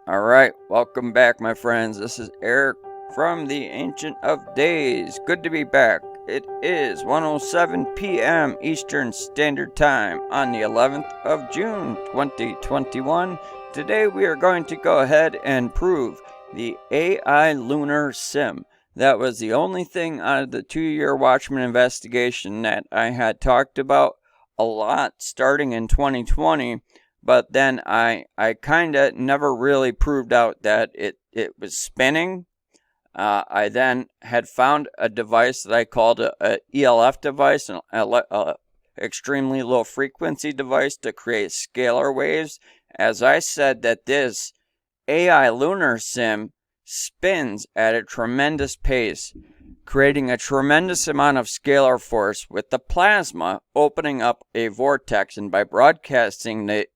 Alright, welcome back, my friends. This is Eric from the Ancient of Days. Good to be back. It is 1:07 p.m. Eastern Standard Time on the 11th of June 2021. Today we are going to go ahead and prove the AI Lunar Sim. That was the only thing out of the 2-year Watchman investigation that I had talked about a lot starting in 2020. But then I kind of never really proved out that it was spinning. I then had found a device that I called a ELF device, an extremely low frequency device to create scalar waves. As I said, that this AI lunar sim spins at a tremendous pace, creating a tremendous amount of scalar force with the plasma opening up a vortex, and by broadcasting the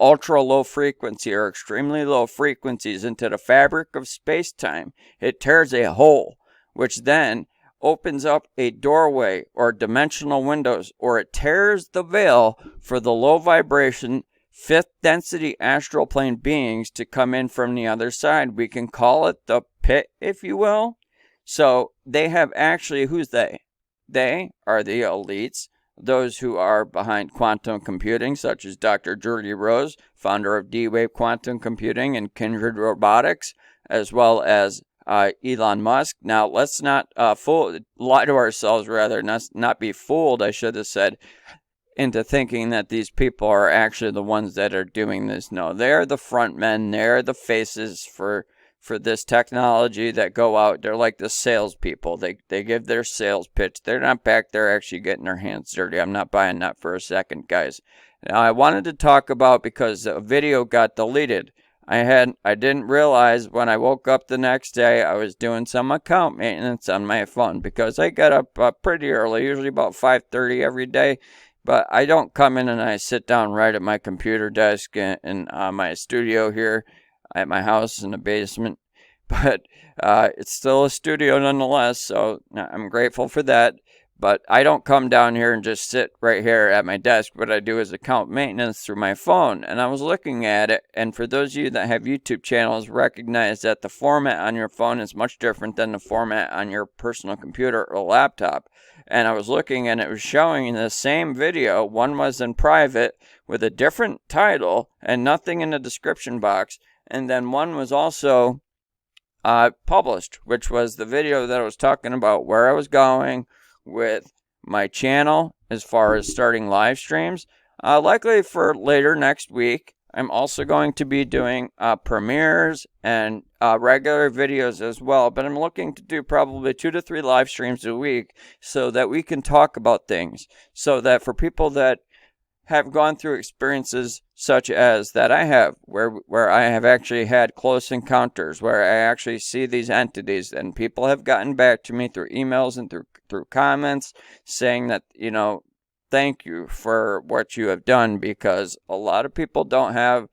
ultra low frequency or extremely low frequencies into the fabric of space-time, it tears a hole, which then opens up a doorway or dimensional windows, or it tears the veil for the low vibration fifth density astral plane beings to come in from the other side. We can call it the pit, if you will. So they have actually, who's they? They are the elites, those who are behind quantum computing, such as Dr. Georgie Rose, founder of D-Wave Quantum Computing and Kindred Robotics, as well as Elon Musk. Now, let's not lie to ourselves, rather, not be fooled, I should have said, into thinking that these people are actually the ones that are doing this. No, they're the front men. They're the faces for this technology that go out. They're like the salespeople. They give their sales pitch. They're not back there actually getting their hands dirty. I'm not buying that for a second, guys. Now, I wanted to talk about, because the video got deleted. I didn't realize when I woke up the next day I was doing some account maintenance on my phone, because I get up pretty early, usually about 5:30 every day. But I don't come in and I sit down right at my computer desk in my studio here at my house in the basement. But it's still a studio nonetheless, so I'm grateful for that. But I don't come down here and just sit right here at my desk. What I do is account maintenance through my phone. And I was looking at it, and for those of you that have YouTube channels, recognize that the format on your phone is much different than the format on your personal computer or laptop. And I was looking, and it was showing the same video. One was in private with a different title and nothing in the description box. And then one was also published, which was the video that I was talking about where I was going with my channel as far as starting live streams. Likely for later next week. I'm also going to be doing premieres and regular videos as well, but I'm looking to do probably 2 to 3 live streams a week so that we can talk about things, so that for people that have gone through experiences such as that I have, where I have actually had close encounters, where I actually see these entities, and people have gotten back to me through emails and through comments saying that, thank you for what you have done, because a lot of people don't have,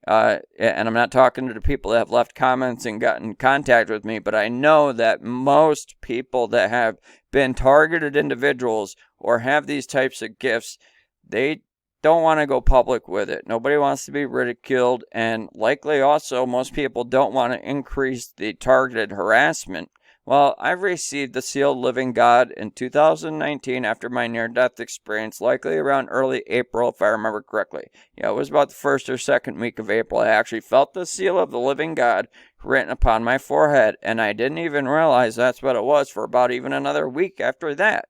and I'm not talking to the people that have left comments and gotten in contact with me, but I know that most people that have been targeted individuals or have these types of gifts, they don't want to go public with it. Nobody wants to be ridiculed, and likely also most people don't want to increase the targeted harassment. Well, I've received the Sealed Living God in 2019 after my near-death experience, likely around early April, if I remember correctly. Yeah, it was about the first or second week of April. I actually felt the seal of the living God written upon my forehead, and I didn't even realize that's what it was for about even another week after that.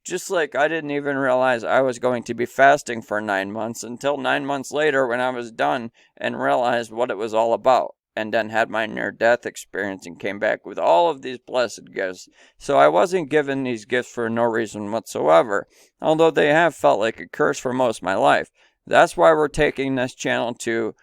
Just like I didn't even realize I was going to be fasting for 9 months until 9 months later when I was done and realized what it was all about. And then had my near-death experience and came back with all of these blessed gifts. So I wasn't given these gifts for no reason whatsoever, although they have felt like a curse for most of my life. That's why we're taking this channel to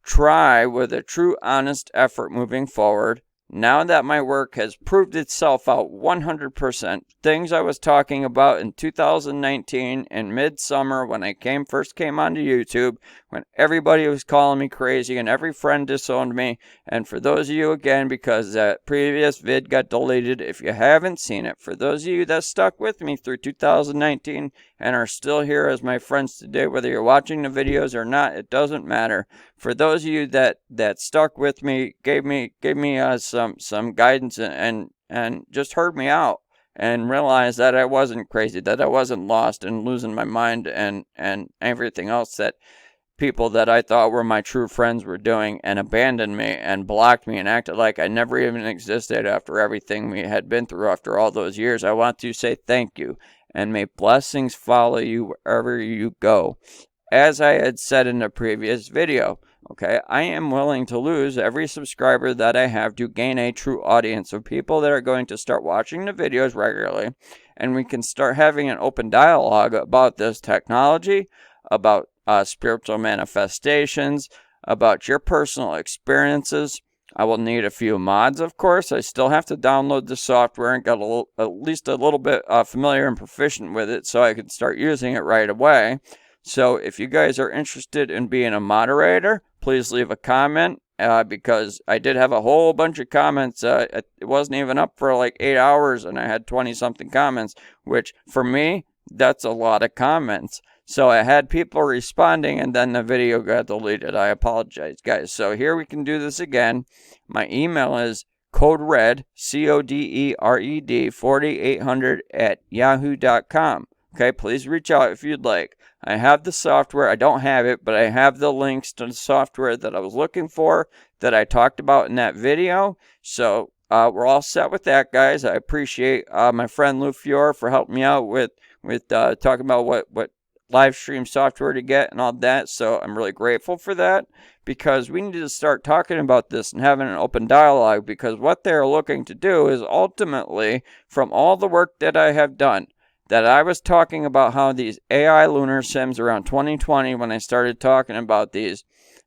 try with a true honest effort moving forward, Now that my work has proved itself out 100%, things I was talking about in 2019 in midsummer when I first came onto YouTube, when everybody was calling me crazy and every friend disowned me. And for those of you, again, because that previous vid got deleted, if you haven't seen it, for those of you that stuck with me through 2019 and are still here as my friends today, whether you're watching the videos or not, it doesn't matter. For those of you that stuck with me, gave me some guidance and just heard me out and realized that I wasn't crazy, that I wasn't lost and losing my mind and everything else that people that I thought were my true friends were doing, and abandoned me and blocked me and acted like I never even existed after everything we had been through after all those years. I want to say thank you, and may blessings follow you wherever you go. As I had said in the previous video, okay, I am willing to lose every subscriber that I have to gain a true audience of people that are going to start watching the videos regularly, and we can start having an open dialogue about this technology, about spiritual manifestations, about your personal experiences. I will need a few mods, of course. I still have to download the software and get at least a little bit familiar and proficient with it so I can start using it right away. So if you guys are interested in being a moderator, please leave a comment, because I did have a whole bunch of comments. It wasn't even up for like 8 hours and I had 20-something comments, which for me, that's a lot of comments. So I had people responding and then the video got deleted. I apologize, guys. So here we can do this again. My email is codered, CODERED 4800 at yahoo.com. Okay, please reach out if you'd like. I have the software. I don't have it, but I have the links to the software that I was looking for that I talked about in that video. So we're all set with that, guys. I appreciate my friend Lou Fior for helping me out with talking about what live stream software to get and all that. So I'm really grateful for that, because we need to start talking about this and having an open dialogue, because what they're looking to do is ultimately, from all the work that I have done, that I was talking about how these AI lunar sims around 2020, when I started talking about these,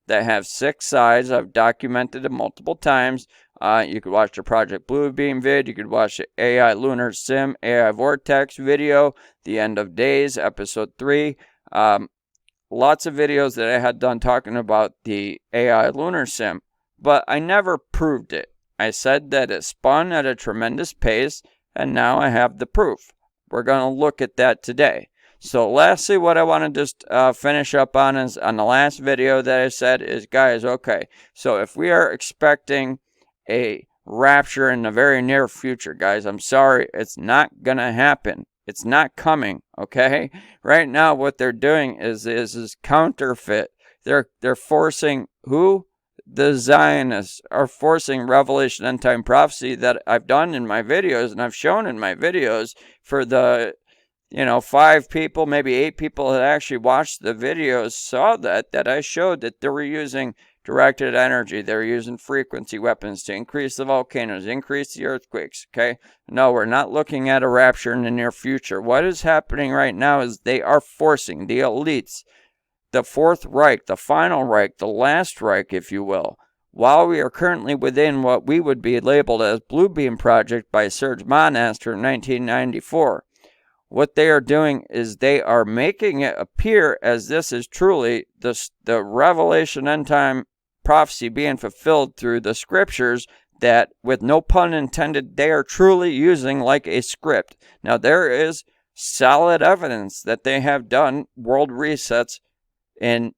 that have 6 sides. I've documented it multiple times. You could watch the Project Bluebeam vid. You could watch the AI Lunar Sim, AI Vortex video, The End of Days, episode 3. Lots of videos that I had done talking about the AI Lunar Sim, but I never proved it. I said that it spun at a tremendous pace, and now I have the proof. We're going to look at that today. So lastly, what I want to just finish up on is on the last video that I said is, guys, okay, so if we are expecting a rapture in the very near future, guys, I'm sorry, it's not going to happen. It's not coming, okay? Right now, what they're doing is counterfeit. They're forcing who? The Zionists are forcing Revelation End Time Prophecy that I've done in my videos and I've shown in my videos for the 5 people, maybe 8 people that actually watched the videos saw that I showed that they were using directed energy. They're using frequency weapons to increase the volcanoes, increase the earthquakes, okay? No, we're not looking at a rapture in the near future. What is happening right now is they are forcing the elites, the Fourth Reich, the final Reich, the last Reich, if you will, while we are currently within what we would be labeled as Bluebeam Project by Serge Monaster in 1994. What they are doing is they are making it appear as this is truly the Revelation End Time Prophecy being fulfilled through the scriptures that, with no pun intended, they are truly using like a script. Now, there is solid evidence that they have done world resets in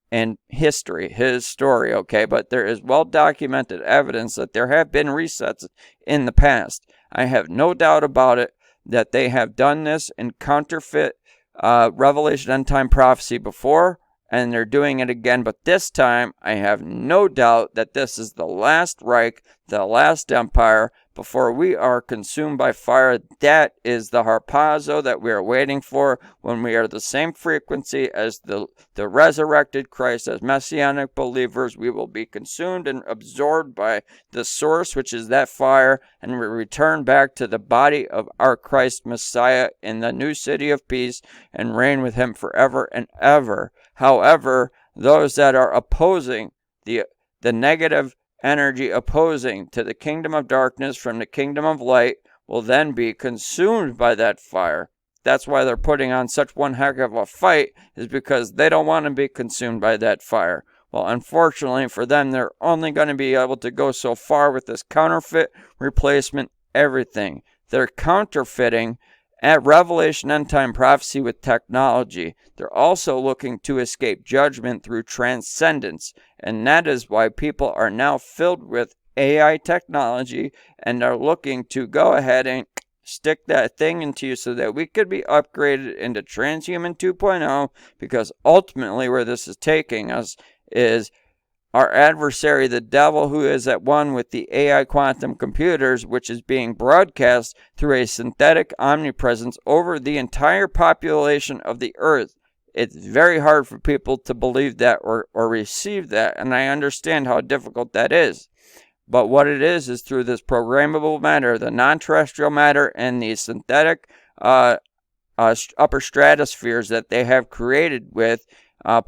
history, his story, okay? But there is well-documented evidence that there have been resets in the past. I have no doubt about it that they have done this in counterfeit Revelation End Time Prophecy before, and they're doing it again. But this time, I have no doubt that this is the last Reich, the last empire, before we are consumed by fire. That is the harpazo that we are waiting for, when we are the same frequency as the resurrected Christ, as Messianic believers. We will be consumed and absorbed by the source, which is that fire, and we return back to the body of our Christ Messiah in the new city of peace and reign with him forever and ever. However, those that are opposing the negative energy opposing to the kingdom of darkness from the kingdom of light will then be consumed by that fire. That's why they're putting on such one heck of a fight, is because they don't want to be consumed by that fire. Well, unfortunately for them, they're only going to be able to go so far with this counterfeit, replacement, everything. They're counterfeiting at Revelation end time prophecy with technology. They're also looking to escape judgment through transcendence. And that is why people are now filled with AI technology and are looking to go ahead and stick that thing into you so that we could be upgraded into transhuman 2.0, because ultimately where this is taking us is our adversary, the devil, who is at one with the AI quantum computers, which is being broadcast through a synthetic omnipresence over the entire population of the earth. It's very hard for people to believe that or receive that, and I understand how difficult that is. But what it is through this programmable matter, the non-terrestrial matter, and the synthetic upper stratospheres that they have created with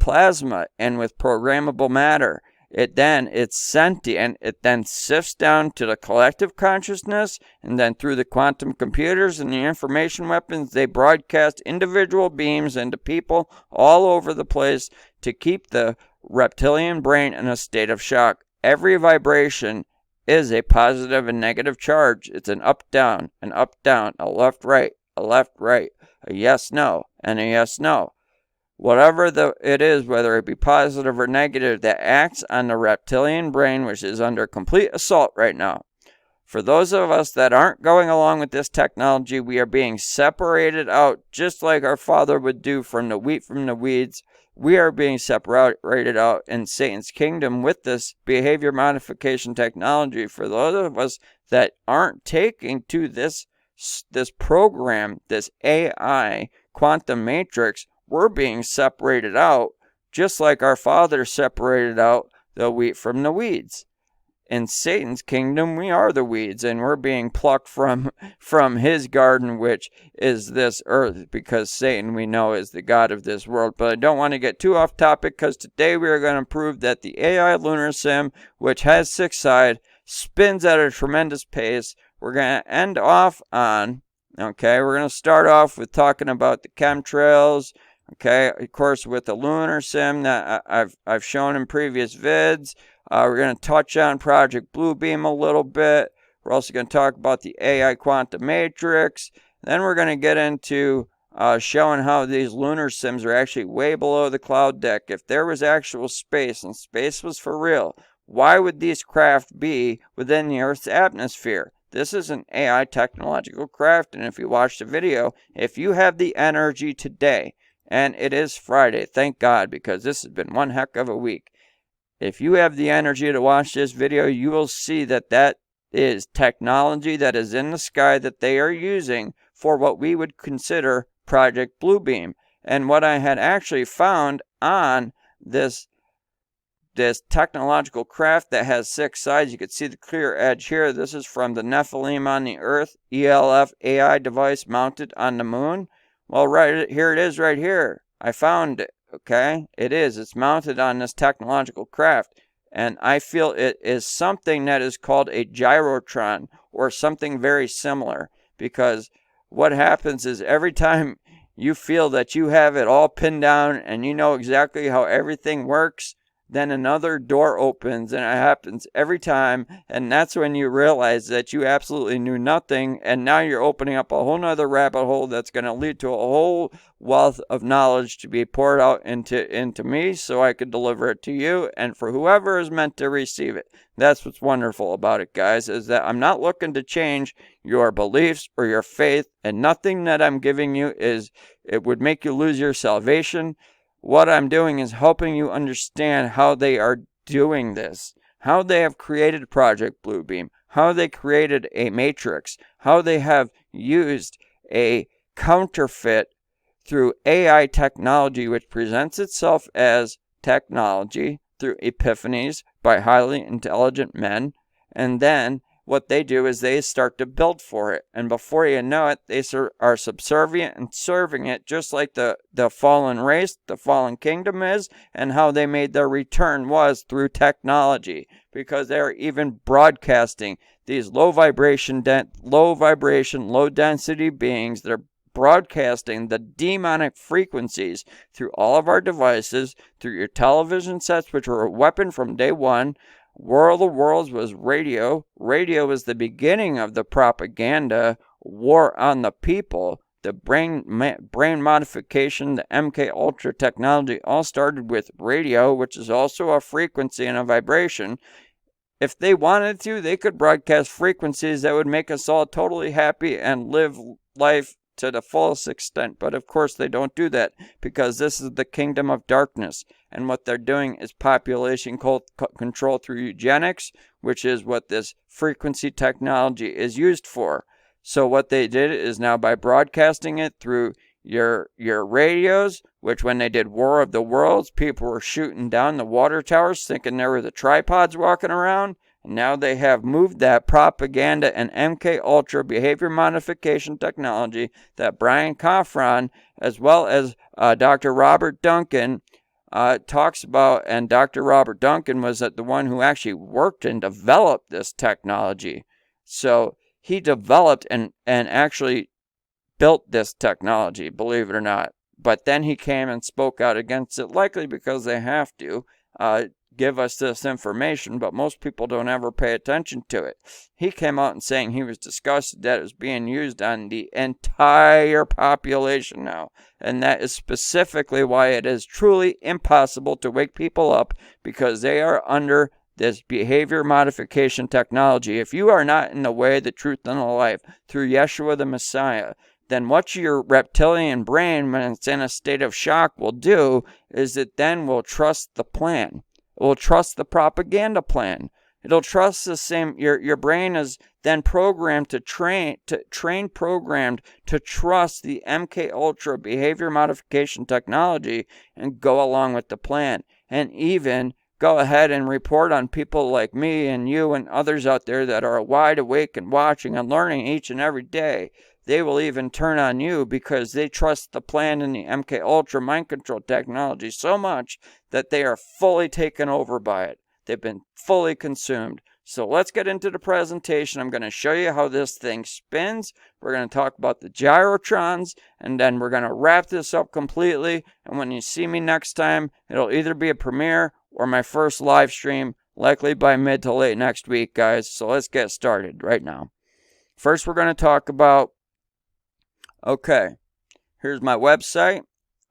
plasma and with programmable matter. It's sentient. It then sifts down to the collective consciousness, and then through the quantum computers and the information weapons, they broadcast individual beams into people all over the place to keep the reptilian brain in a state of shock. Every vibration is a positive and negative charge. It's an up-down, an up-down, a left-right, a left-right, a yes-no, and a yes-no. Whatever it is, whether it be positive or negative, that acts on the reptilian brain, which is under complete assault right now. For those of us that aren't going along with this technology, we are being separated out, just like our Father would do from the wheat from the weeds. We are being separated out in Satan's kingdom with this behavior modification technology. For those of us that aren't taking to this program, this AI quantum matrix, we're being separated out, just like our Father separated out the wheat from the weeds. In Satan's kingdom, we are the weeds, and we're being plucked from his garden, which is this earth, because Satan, we know, is the god of this world. But I don't want to get too off topic, because today we are going to prove that the AI lunar sim, which has 6 sides, spins at a tremendous pace. We're going to end off on, okay, we're going to start off with talking about the chemtrails, okay, of course, with the lunar sim that I've shown in previous vids. We're going to touch on Project Bluebeam a little bit. We're also going to talk about the AI quantum matrix. Then we're going to get into showing how these lunar sims are actually way below the cloud deck. If there was actual space and space was for real, why would these craft be within the Earth's atmosphere? This is an AI technological craft, and if you watch the video, if you have the energy today, and it is Friday, thank God, because this has been one heck of a week. If you have the energy to watch this video, you will see that that is technology that is in the sky that they are using for what we would consider Project Bluebeam. And what I had actually found on this technological craft that has 6 sides, you can see the clear edge here. This is from the Nephilim on the Earth, ELF AI device mounted on the moon. Well, right here it is right here. I found it. Okay, it's mounted on this technological craft, and I feel it is something that is called a gyrotron or something very similar, because what happens is every time you feel that you have it all pinned down and you know exactly how everything works, then another door opens, and it happens every time, and that's when you realize that you absolutely knew nothing, and now you're opening up a whole nother rabbit hole that's going to lead to a whole wealth of knowledge to be poured out into me, so I could deliver it to you, and for whoever is meant to receive it. That's what's wonderful about it, guys, is that I'm not looking to change your beliefs or your faith, and nothing that I'm giving you it would make you lose your salvation. What I'm doing is helping you understand how they are doing this, how they have created Project Bluebeam, how they created a matrix, how they have used a counterfeit through AI technology, which presents itself as technology through epiphanies by highly intelligent men, and then what they do is they start to build for it. And before you know it, they are subservient and serving it, just like the fallen race, the fallen kingdom is, and how they made their return was through technology, because they're even broadcasting these low density beings. They're broadcasting the demonic frequencies through all of our devices, through your television sets, which were a weapon from day one. War of the Worlds was radio. Radio was the beginning of the propaganda war on the people. The brain modification, the MK Ultra technology all started with radio, which is also a frequency and a vibration. If they wanted to, they could broadcast frequencies that would make us all totally happy and live life to the fullest extent. But of course they don't do that, because this is the kingdom of darkness, and what they're doing is population control through eugenics, which is what this frequency technology is used for. So what they did is, now by broadcasting it through your radios, which when they did War of the Worlds, people were shooting down the water towers thinking there were the tripods walking around. Now they have moved that propaganda and MK Ultra behavior modification technology that Brian Coffron, as well as Dr. Robert Duncan, talks about. And Dr. Robert Duncan was the one who actually worked and developed this technology. So he developed and actually built this technology, believe it or not. But then he came and spoke out against it, likely because they have to give us this information, but most people don't ever pay attention to it. He came out and saying he was disgusted that it was being used on the entire population now. And that is specifically why it is truly impossible to wake people up, because they are under this behavior modification technology. If you are not in the way, the truth, and the life through Yeshua the Messiah, then what your reptilian brain, when it's in a state of shock, will do is it then will trust the plan. It will trust the propaganda plan. It'll trust the same. Your brain is then programmed to programmed to trust the MK Ultra behavior modification technology and go along with the plan, and even go ahead and report on people like me and you and others out there that are wide awake and watching and learning each and every day. They will even turn on you because they trust the plan in the MK Ultra mind control technology so much that they are fully taken over by it. They've been fully consumed. So let's get into the presentation. I'm going to show you how this thing spins. We're going to talk about the gyrotrons, and then we're going to wrap this up completely. And when you see me next time, it'll either be a premiere or my first live stream, likely by mid to late next week, guys. So let's get started right now. First, we're going to talk about, okay, here's my website,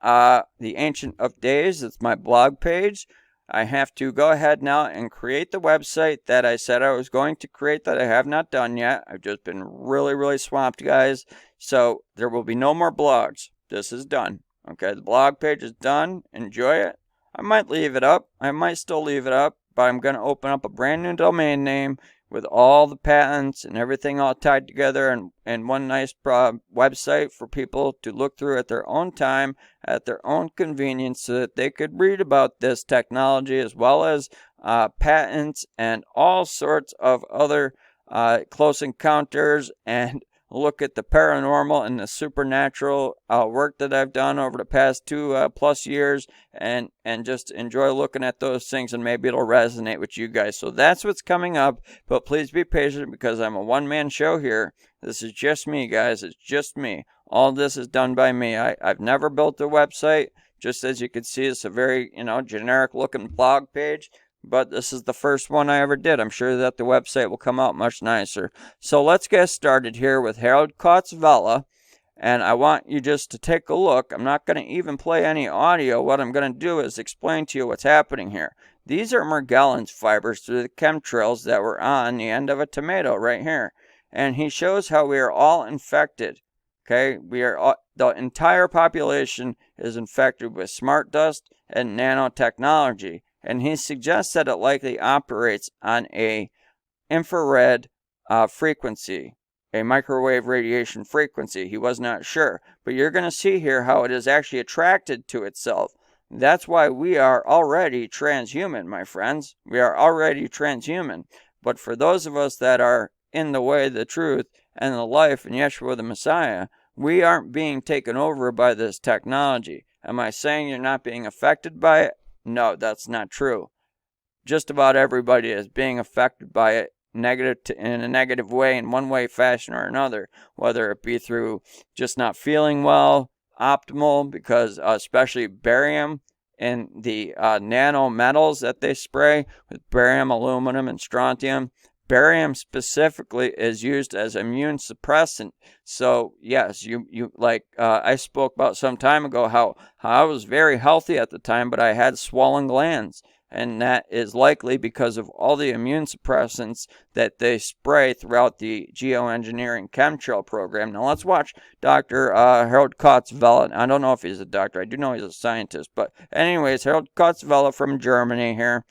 The Ancient of Days. It's my blog page. I have to go ahead now and create the website that I said I was going to create that I have not done yet. I've just been really swamped, guys. So there will be no more blogs. This is done. Okay, the blog page is done. Enjoy it. I might leave it up. I might still leave it up, but I'm going to open up a brand new domain name with all the patents and everything all tied together in one nice website for people to look through at their own time, at their own convenience, so that they could read about this technology, as well as patents and all sorts of other close encounters, and look at the paranormal and the supernatural work that I've done over the past 2+ years, and just enjoy looking at those things, and maybe it'll resonate with you guys. So that's what's coming up, but please be patient because I'm a one-man show here. This is just me, guys. It's just me. All this is done by me. I've never built a website. Just as you can see, it's a very, generic-looking blog page. But this is the first one I ever did. I'm sure that the website will come out much nicer. So let's get started here with Harold Kotzvella. And I want you just to take a look. I'm not going to even play any audio. What I'm going to do is explain to you what's happening here. These are Morgellons fibers through the chemtrails that were on the end of a tomato right here. And he shows how we are all infected. Okay, the entire population is infected with smart dust and nanotechnology. And he suggests that it likely operates on a infrared frequency, a microwave radiation frequency. He was not sure. But you're going to see here how it is actually attracted to itself. That's why we are already transhuman, my friends. We are already transhuman. But for those of us that are in the way, the truth, and the life in Yeshua the Messiah, we aren't being taken over by this technology. Am I saying you're not being affected by it? No, that's not true. Just about everybody is being affected by it in a negative way, in one way, fashion, or another, whether it be through just not feeling well, optimal, because especially barium and the nano metals that they spray with barium, aluminum, and strontium. Barium specifically is used as immune suppressant. So yes, you like I spoke about some time ago how I was very healthy at the time, but I had swollen glands. And that is likely because of all the immune suppressants that they spray throughout the geoengineering chemtrail program. Now let's watch Dr. Harold Kotzvella. I don't know if he's a doctor. I do know he's a scientist. But anyways, Harold Kotzvella from Germany here.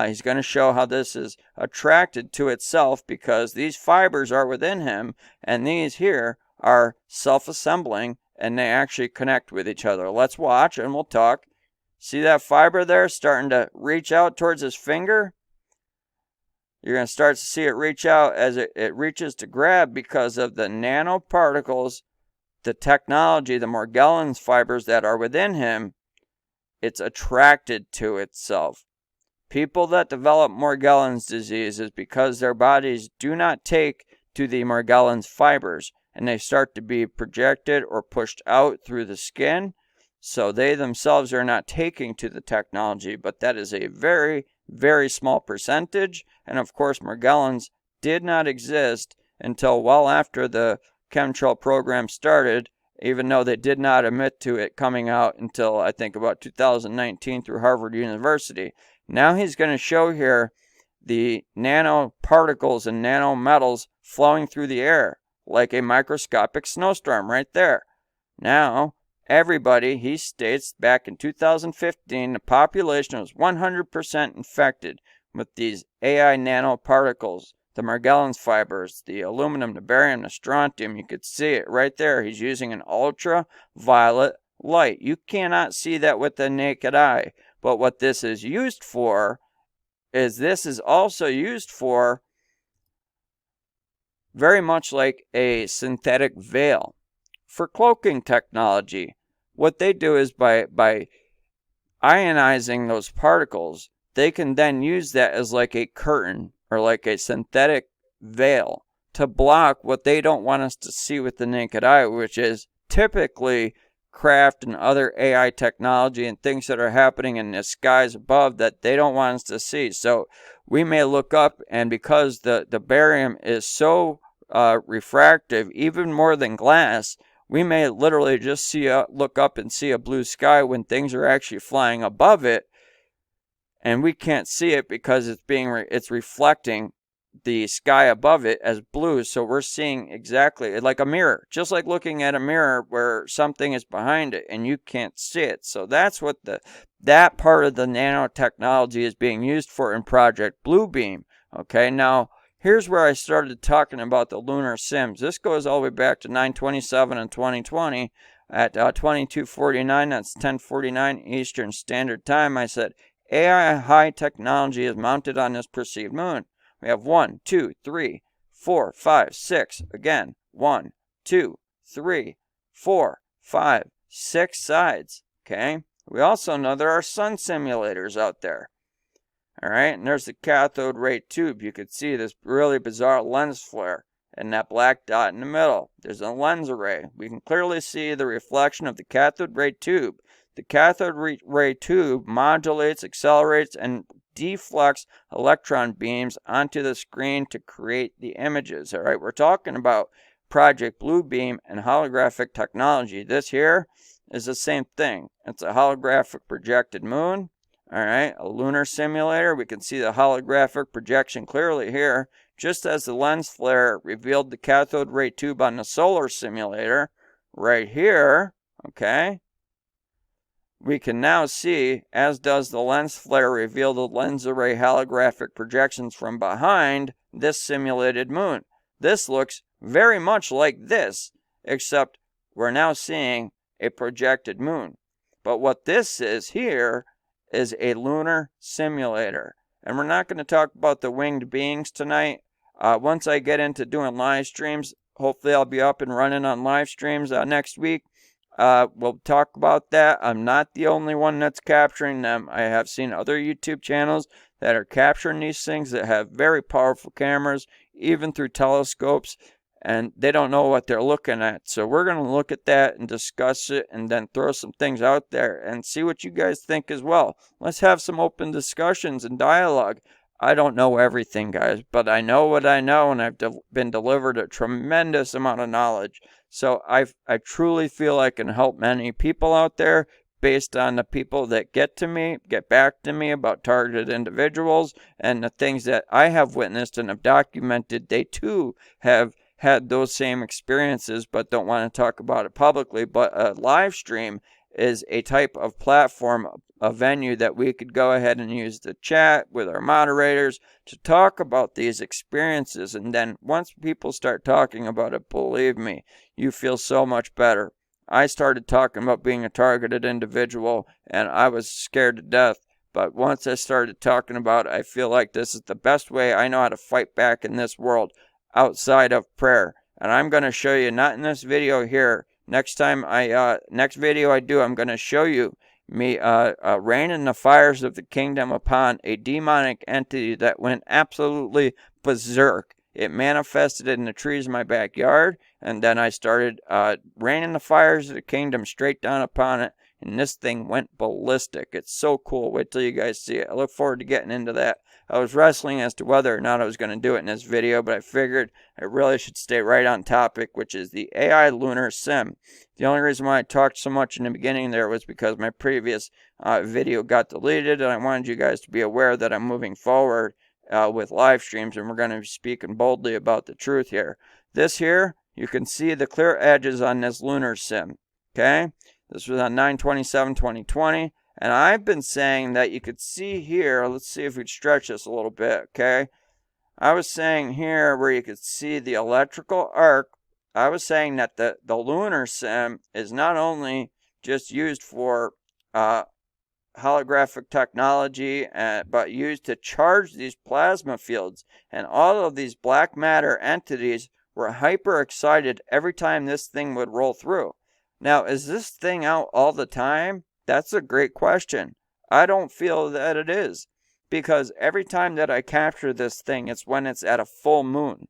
He's going to show how this is attracted to itself because these fibers are within him, and these here are self-assembling, and they actually connect with each other. Let's watch, and we'll talk. See that fiber there starting to reach out towards his finger? You're going to start to see it reach out as it reaches to grab because of the nanoparticles, the technology, the Morgellons fibers that are within him. It's attracted to itself. People that develop Morgellons disease is because their bodies do not take to the Morgellons fibers, and they start to be projected or pushed out through the skin. So they themselves are not taking to the technology, but that is a very, very small percentage. And of course, Morgellons did not exist until well after the chemtrail program started, even though they did not admit to it coming out until I think about 2019 through Harvard University. Now he's going to show here the nanoparticles and nanometals flowing through the air like a microscopic snowstorm right there. Now, everybody, he states, back in 2015, the population was 100% infected with these AI nanoparticles, the Morgellons fibers, the aluminum, the barium, the strontium. You could see it right there. He's using an ultraviolet light. You cannot see that with the naked eye. But what this is used for is this is also used for very much like a synthetic veil. For cloaking technology, what they do is by ionizing those particles, they can then use that as like a curtain or like a synthetic veil to block what they don't want us to see with the naked eye, which is typically craft and other AI technology and things that are happening in the skies above that they don't want us to see. So we may look up, and because the barium is so refractive, even more than glass, we may literally just look up and see a blue sky when things are actually flying above it, and we can't see it because it's reflecting the sky above it as blue. So we're seeing exactly like a mirror, just like looking at a mirror where something is behind it and you can't see it. So that's what that part of the nanotechnology is being used for in Project Bluebeam. Okay, now here's where I started talking about the lunar sims. This goes all the way back to 9/27 and 2020 at 22:49. That's 10:49 Eastern Standard Time. I said AI high technology is mounted on this perceived moon. We have 1, 2, 3, 4, 5, 6. Again, 1, 2, 3, 4, 5, 6 sides. Okay. We also know there are sun simulators out there. All right, and there's the cathode ray tube. You could see this really bizarre lens flare and that black dot in the middle. There's a lens array. We can clearly see the reflection of the cathode ray tube. The cathode ray tube modulates, accelerates, and deflects electron beams onto the screen to create the images. All right, we're talking about Project Bluebeam and holographic technology. This here is the same thing. It's a holographic projected moon. All right, a lunar simulator. We can see the holographic projection clearly here, just as the lens flare revealed the cathode ray tube on the solar simulator right here. Okay, we can now see, as does the lens flare reveal the lens array holographic projections from behind this simulated moon. This looks very much like this, except we're now seeing a projected moon. But what this is here is a lunar simulator. And we're not going to talk about the winged beings tonight. Once I get into doing live streams, hopefully I'll be up and running on live streams next week. We'll talk about that. I'm not the only one that's capturing them. I have seen other YouTube channels that are capturing these things that have very powerful cameras, even through telescopes, and they don't know what they're looking at. So we're going to look at that and discuss it, and then throw some things out there and see what you guys think as well. Let's have some open discussions and dialogue. I don't know everything, guys, but I know what I know, and I've been delivered a tremendous amount of knowledge. So I truly feel I can help many people out there based on the people that get back to me about targeted individuals, and the things that I have witnessed and have documented. They too have had those same experiences but don't want to talk about it publicly. But a live stream is a type of platform, a venue that we could go ahead and use to chat with our moderators to talk about these experiences. And then once people start talking about it, believe me, you feel so much better. I started talking about being a targeted individual and I was scared to death. But once I started talking about it, I feel like this is the best way I know how to fight back in this world outside of prayer. And I'm going to show you, not in this video here. Next video I do, I'm going to show you me raining the fires of the kingdom upon a demonic entity that went absolutely berserk. It manifested in the trees in my backyard, and then I started raining the fires of the kingdom straight down upon it, and this thing went ballistic. It's so cool. Wait till you guys see it. I look forward to getting into that. I was wrestling as to whether or not I was going to do it in this video, but I figured I really should stay right on topic, which is the AI Lunar Sim. The only reason why I talked so much in the beginning there was because my previous video got deleted, and I wanted you guys to be aware that I'm moving forward with live streams, and we're going to be speaking boldly about the truth here. This here, you can see the clear edges on this Lunar Sim, okay? This was on 9/27/2020, and I've been saying that you could see here, let's see if we stretch this a little bit, okay? I was saying here where you could see the electrical arc, I was saying that the Lunar Sim is not only just used for holographic technology, but used to charge these plasma fields, and all of these black matter entities were hyper excited every time this thing would roll through. Now, is this thing out all the time? That's a great question. I don't feel that it is, because every time that I capture this thing, it's when it's at a full moon.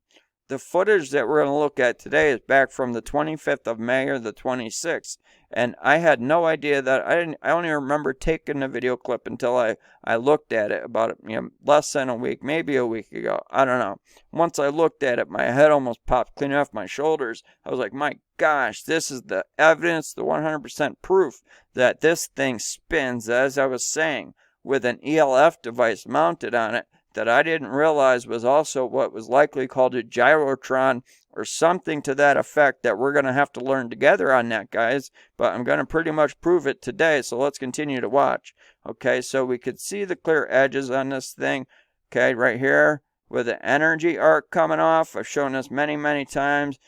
The footage that we're going to look at today is back from the 25th of May or the 26th, and I had no idea that I only remember taking the video clip until I looked at it about less than a week, maybe a week ago. I don't know. Once I looked at it, my head almost popped clean off my shoulders. I was like, my gosh, this is the evidence, the 100% proof that this thing spins, as I was saying, with an ELF device mounted on it that I didn't realize was also what was likely called a gyrotron or something to that effect, that we're going to have to learn together on that, guys. But I'm going to pretty much prove it today, so let's continue to watch. Okay, so we could see the clear edges on this thing, okay, right here with the energy arc coming off. I've shown this many, many times.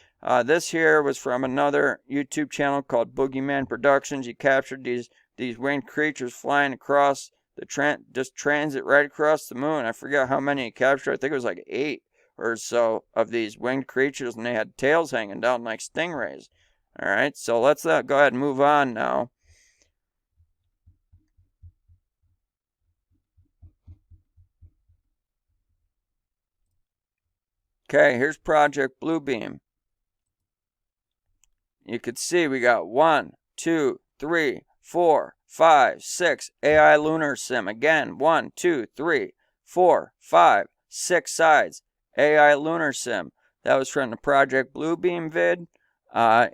This here was from another YouTube channel called Boogeyman Productions. He captured these winged creatures flying across just transit right across the moon. I forget how many he captured. I think it was like 8 or so of these winged creatures, and they had tails hanging down like stingrays. Alright, so let's go ahead and move on now. Okay, here's Project Bluebeam. You can see we got 1, 2, 3, 4, 5, 6. AI Lunar Sim. Again, 1, 2, 3, 4, 5, 6 sides. AI Lunar Sim. That was from the Project Bluebeam vid.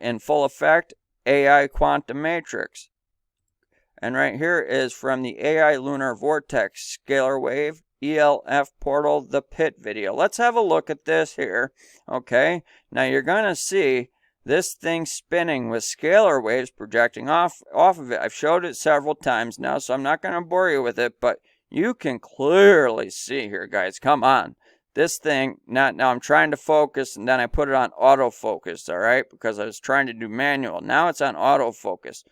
In full effect, AI Quantum Matrix. And right here is from the AI Lunar Vortex Scalar Wave ELF Portal The Pit video. Let's have a look at this here. Okay, now you're going to see this thing spinning with scalar waves projecting off of it. I've showed it several times now, so I'm not going to bore you with it, but you can clearly see here, guys. Come on. This thing, now I'm trying to focus, and then I put it on autofocus, all right, because I was trying to do manual. Now it's on autofocus.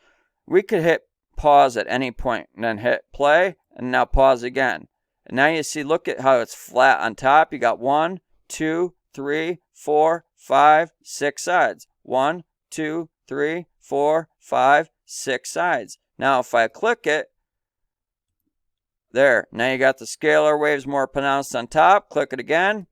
We could hit pause at any point, and then hit play, and now pause again. And now you see, look at how it's flat on top. You got 1, 2, 3, 4, 5, 6 sides. 1, 2, 3, 4, 5, 6 sides. Now if I click it, there. Now you got the scalar waves more pronounced on top. Click it again.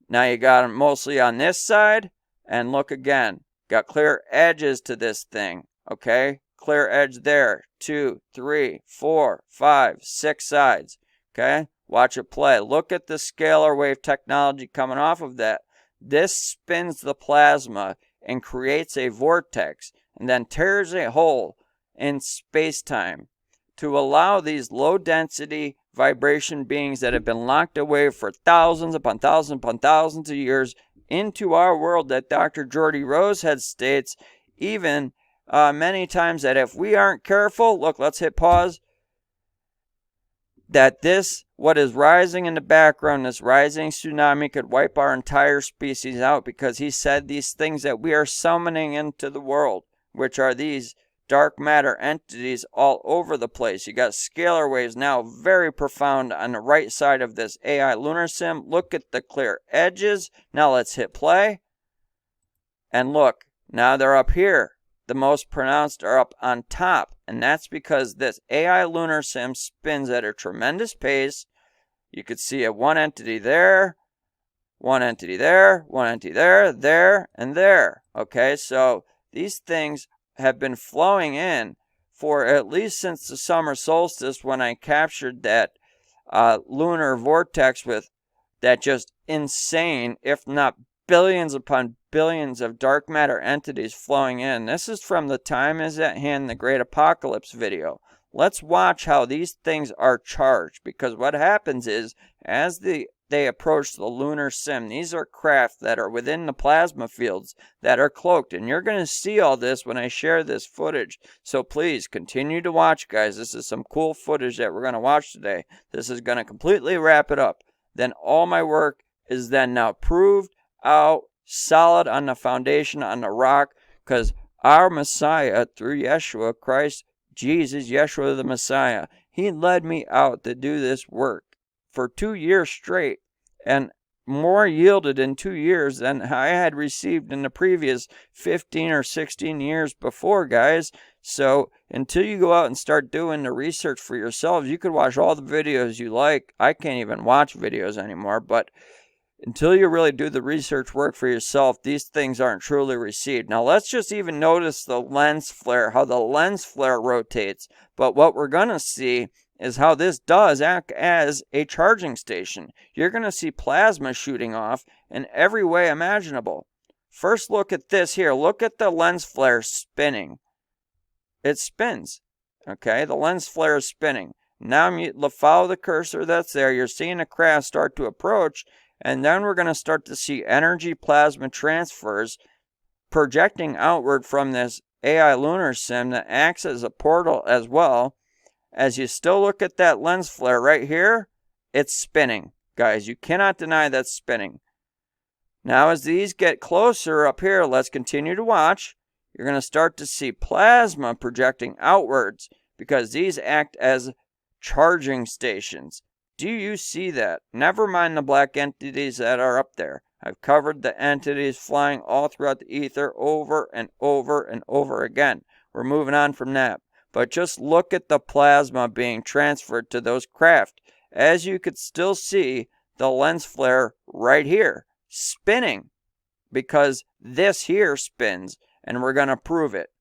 Now you got them mostly on this side. And look again. Got clear edges to this thing. Okay? Clear edge there. 2, 3, 4, 5, 6 sides. Okay? Watch it play. Look at the scalar wave technology coming off of that. This spins the plasma and creates a vortex and then tears a hole in space-time to allow these low-density vibration beings that have been locked away for thousands upon thousands upon thousands of years into our world that Dr. Geordie Rosehead states even many times that if we aren't careful, look, let's hit pause, that what is rising in the background, this rising tsunami could wipe our entire species out, because he said these things that we are summoning into the world, which are these dark matter entities all over the place. You got scalar waves now very profound on the right side of this AI lunar sim. Look at the clear edges. Now let's hit play. And look, now they're up here. The most pronounced are up on top. And that's because this AI lunar sim spins at a tremendous pace. You could see one entity there, one entity there, one entity there, there, and there. Okay, so these things have been flowing in for at least since the summer solstice, when I captured that lunar vortex with that just insane, if not billions upon billions of dark matter entities flowing in. This is from the Time Is at Hand, the Great Apocalypse video. Let's watch how these things are charged, because what happens is, as they approach the lunar sim, these are craft that are within the plasma fields that are cloaked, and you're going to see all this when I share this footage. So please continue to watch, guys. This is some cool footage that we're going to watch today. This is going to completely wrap it up. Then all my work is then now proved out, solid on the foundation, on the rock, because our Messiah, through Yeshua Christ, Jesus, Yeshua the Messiah, he led me out to do this work for 2 years straight, and more yielded in 2 years than I had received in the previous 15 or 16 years before, guys. So until you go out and start doing the research for yourselves, you could watch all the videos you like. I can't even watch videos anymore, but until you really do the research work for yourself, these things aren't truly received. Now let's just even notice the lens flare, how the lens flare rotates. But what we're going to see is how this does act as a charging station. You're going to see plasma shooting off in every way imaginable. First, look at this here. Look at the lens flare spinning. It spins. Okay, the lens flare is spinning. Now follow the cursor that's there. You're seeing a craft start to approach, and then we're going to start to see energy plasma transfers projecting outward from this AI lunar sim that acts as a portal as well. As you still look at that lens flare right here, it's spinning. Guys, you cannot deny that's spinning. Now as these get closer up here, let's continue to watch. You're going to start to see plasma projecting outwards, because these act as charging stations. Do you see that? Never mind the black entities that are up there. I've covered the entities flying all throughout the ether over and over and over again. We're moving on from that. But just look at the plasma being transferred to those craft. As you could still see the lens flare right here spinning, because this here spins, and we're going to prove it.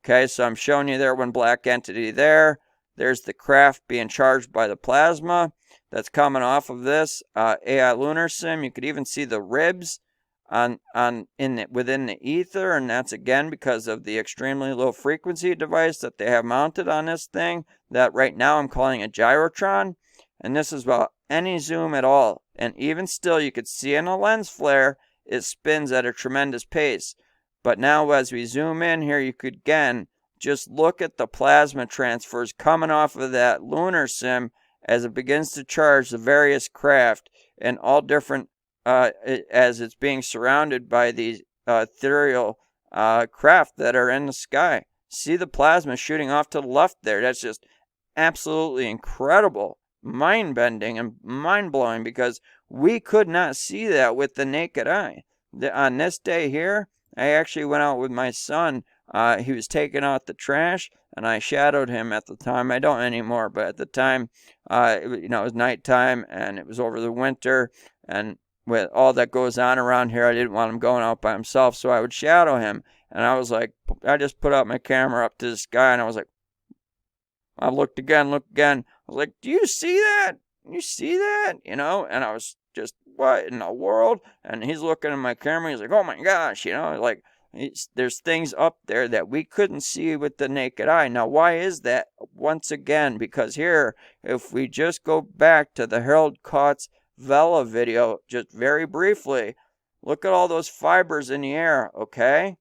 Okay, so I'm showing you there one black entity there. There's the craft being charged by the plasma that's coming off of this AI lunar sim. You could even see the ribs within the ether, and that's again because of the extremely low frequency device that they have mounted on this thing that right now I'm calling a gyrotron. And this is about any zoom at all, and even still you could see in a lens flare it spins at a tremendous pace. But now as we zoom in here, you could again just look at the plasma transfers coming off of that lunar sim as it begins to charge the various craft and all different as it's being surrounded by these ethereal craft that are in the sky. See the plasma shooting off to the left there. That's just absolutely incredible. mind-bending and mind-blowing because we could not see that with the naked eye. On this day here, I actually went out with my son. He was taking out the trash, and I shadowed him at the time. I don't anymore, but at the time, it was nighttime, and it was over the winter, and with all that goes on around here, I didn't want him going out by himself, so I would shadow him. And I was like, I just put out my camera up to the sky, and I was like, I looked again. I was like, do you see that? You see that? And I was just, what in the world? And he's looking at my camera. He's like, oh my gosh, like there's things up there that we couldn't see with the naked eye. Now, why is that? Once again, because here, if we just go back to the Harold Kautz Vela video, just very briefly, look at all those fibers in the air, okay?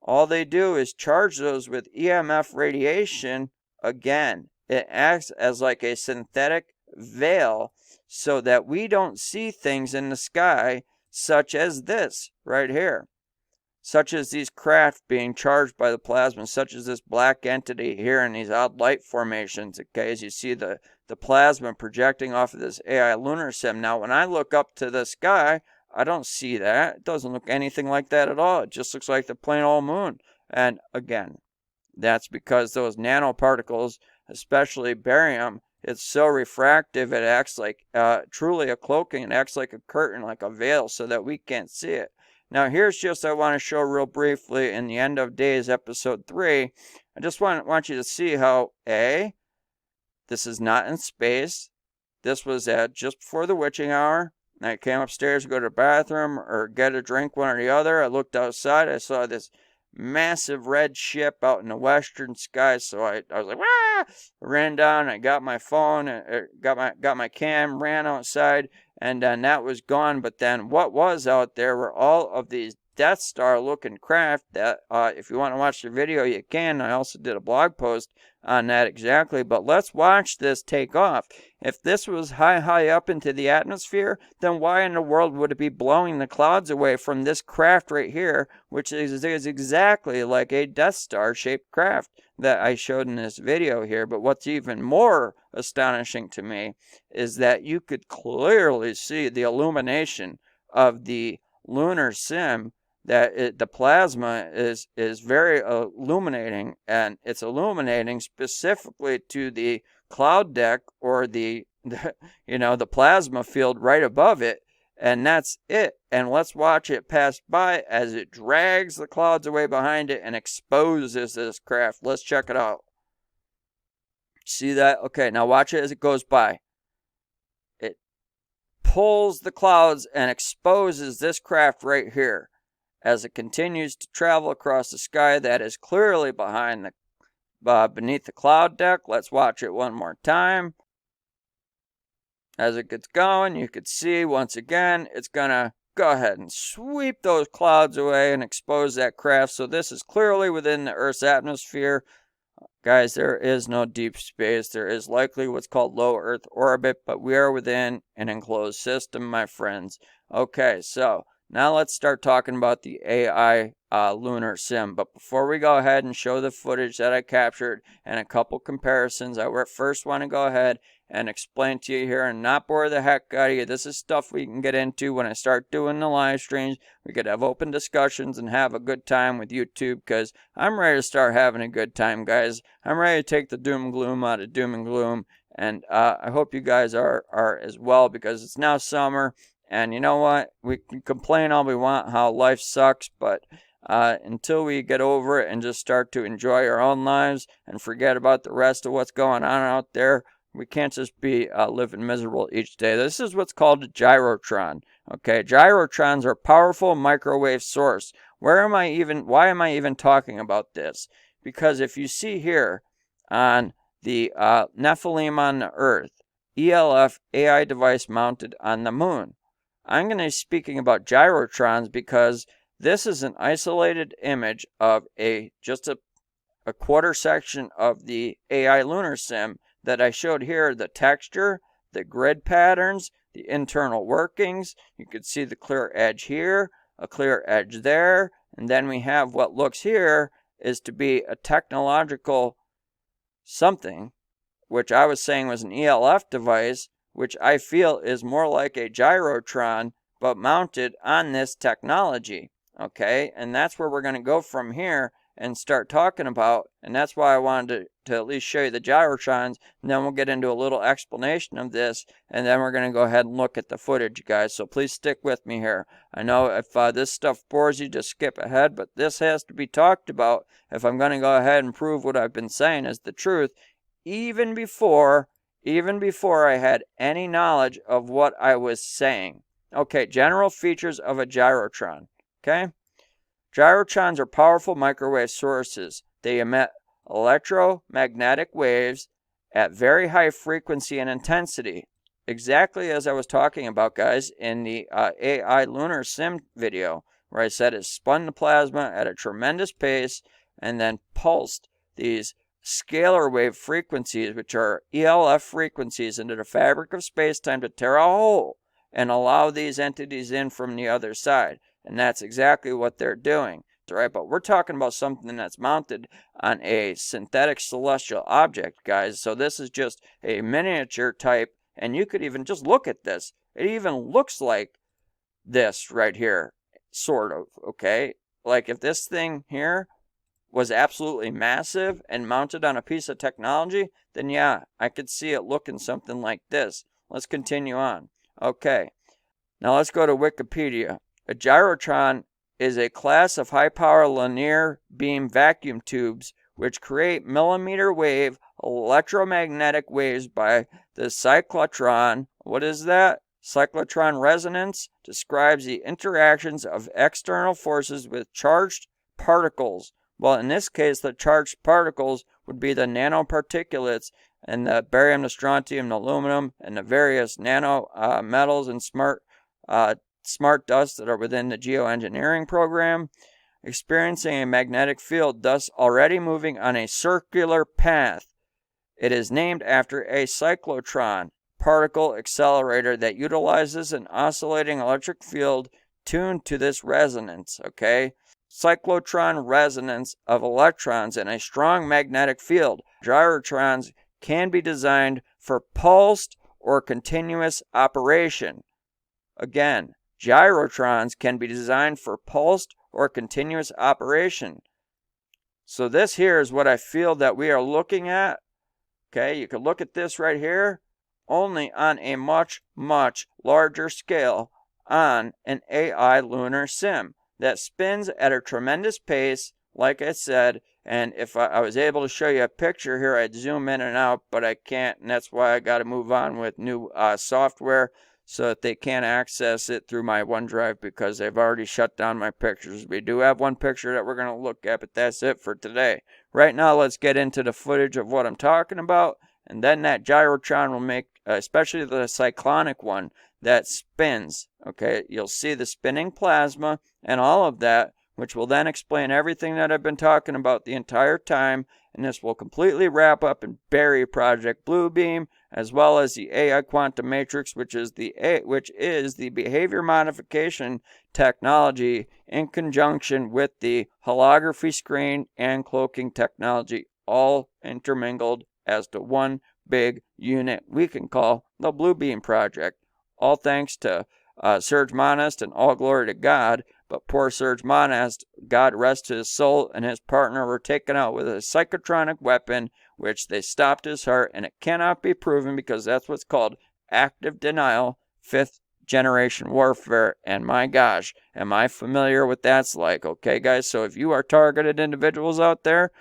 All they do is charge those with EMF radiation. Again, it acts as like a synthetic veil so that we don't see things in the sky such as this right here, such as these craft being charged by the plasma, such as this black entity here in these odd light formations, okay, as you see the plasma projecting off of this AI lunar sim. Now, when I look up to the sky, I don't see that. It doesn't look anything like that at all. It just looks like the plain old moon. And again, that's because those nanoparticles, especially barium, it's so refractive, it acts like truly a cloaking. It acts like a curtain, like a veil, so that we can't see it. Now, here's just I want to show real briefly in the End of Days, episode 3. I just want you to see how, A, this is not in space. This was at just before the witching hour. I came upstairs to go to the bathroom or get a drink, one or the other. I looked outside. I saw this massive red ship out in the western sky, so I was like, "Wah!" I ran down, I got my phone, got my cam, ran outside, and then that was gone. But then what was out there were all of these Death Star looking craft that, if you want to watch the video, you can. I also did a blog post on that exactly, but let's watch this take off. If this was high up into the atmosphere, then why in the world would it be blowing the clouds away from this craft right here, which is exactly like a Death Star shaped craft that I showed in this video here? But what's even more astonishing to me is that you could clearly see the illumination of the lunar sim, that the plasma is very illuminating, and it's illuminating specifically to the cloud deck or the plasma field right above it, and that's it. And let's watch it pass by as it drags the clouds away behind it and exposes this craft. Let's check it out. See that? Okay, now watch it as it goes by. It pulls the clouds and exposes this craft right here as it continues to travel across the sky that is clearly behind beneath the cloud deck. Let's watch it one more time. As it gets going, you can see once again it's gonna go ahead and sweep those clouds away and expose that craft. So this is clearly within the Earth's atmosphere. Guys, there is no deep space. There is likely what's called low Earth orbit, but we are within an enclosed system, my friends. Okay, so now let's start talking about the AI lunar sim. But before we go ahead and show the footage that I captured and a couple comparisons, I first want to go ahead and explain to you here and not bore the heck out of you. This is stuff we can get into when I start doing the live streams. We could have open discussions and have a good time with YouTube, because I'm ready to start having a good time, guys. I'm ready to take the doom and gloom out of doom and gloom, and I hope you guys are as well, because it's now summer. And you know what? We can complain all we want how life sucks, but until we get over it and just start to enjoy our own lives and forget about the rest of what's going on out there, we can't just be living miserable each day. This is what's called a gyrotron. Okay, gyrotrons are a powerful microwave source. Why am I even talking about this? Because if you see here on the Nephilim on the Earth, ELF AI device mounted on the moon, I'm going to be speaking about gyrotrons because this is an isolated image of just a quarter section of the AI lunar sim that I showed here. The texture, the grid patterns, the internal workings. You can see the clear edge here, a clear edge there, and then we have what looks here is to be a technological something which I was saying was an ELF device, which I feel is more like a gyrotron, but mounted on this technology. Okay, and that's where we're going to go from here and start talking about, and that's why I wanted to at least show you the gyrotrons, and then we'll get into a little explanation of this, and then we're going to go ahead and look at the footage, guys. So please stick with me here. I know if this stuff bores you, just skip ahead, but this has to be talked about if I'm going to go ahead and prove what I've been saying is the truth, even before I had any knowledge of what I was saying. Okay, general features of a gyrotron. Okay? Gyrotrons are powerful microwave sources. They emit electromagnetic waves at very high frequency and intensity. Exactly as I was talking about, guys, in the AI Lunar Sim video, where I said it spun the plasma at a tremendous pace and then pulsed these scalar wave frequencies, which are ELF frequencies, into the fabric of space-time to tear a hole and allow these entities in from the other side. And that's exactly what they're doing, right? But we're talking about something that's mounted on a synthetic celestial object, guys. So this is just a miniature type, and you could even just look at this. It even looks like this right here, sort of, okay? Like if this thing here was absolutely massive and mounted on a piece of technology, then yeah, I could see it looking something like this. Let's continue on. Okay, now let's go to Wikipedia. A gyrotron is a class of high-power linear beam vacuum tubes which create millimeter wave electromagnetic waves by the cyclotron. What is that? Cyclotron resonance describes the interactions of external forces with charged particles. Well, in this case, the charged particles would be the nanoparticulates and the barium, the strontium, the aluminum, and the various nano metals and smart dust that are within the geoengineering program, experiencing a magnetic field, thus already moving on a circular path. It is named after a cyclotron particle accelerator that utilizes an oscillating electric field tuned to this resonance, okay? Cyclotron resonance of electrons in a strong magnetic field. Gyrotrons can be designed for pulsed or continuous operation. Again, gyrotrons can be designed for pulsed or continuous operation. So this here is what I feel that we are looking at. Okay, you can look at this right here, only on a much, much larger scale on an AI lunar sim that spins at a tremendous pace, like I said. And if I was able to show you a picture here, I'd zoom in and out, but I can't, and that's why I got to move on with new software so that they can't access it through my OneDrive because they've already shut down my pictures. We do have one picture that we're going to look at, but that's it for today. Right now, let's get into the footage of what I'm talking about, and then that gyrotron will make, especially the cyclonic one, that spins, okay? You'll see the spinning plasma and all of that, which will then explain everything that I've been talking about the entire time, and this will completely wrap up and bury Project Bluebeam, as well as the AI quantum matrix, which is the behavior modification technology in conjunction with the holography screen and cloaking technology, all intermingled as to one big unit we can call the Bluebeam Project. All thanks to Serge Monast, and all glory to God. But poor Serge Monast, God rest his soul, and his partner were taken out with a psychotronic weapon, which they stopped his heart, and it cannot be proven because that's what's called active denial, 5th generation warfare. And my gosh, am I familiar with that's like, okay, guys? So if you are targeted individuals out there,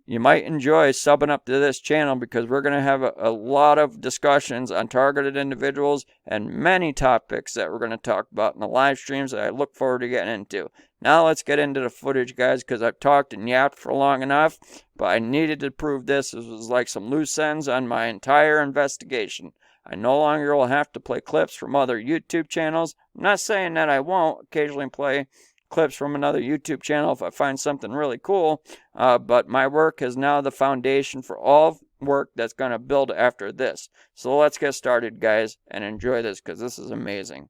you might enjoy subbing up to this channel because we're going to have a lot of discussions on targeted individuals and many topics that we're going to talk about in the live streams that I look forward to getting into. Now let's get into the footage, guys, because I've talked and yapped for long enough, but I needed to prove this. This was like some loose ends on my entire investigation. I no longer will have to play clips from other YouTube channels. I'm not saying that I won't occasionally play clips from another YouTube channel if I find something really cool, but my work is now the foundation for all work that's going to build after this. So let's get started, guys, and enjoy this because this is amazing.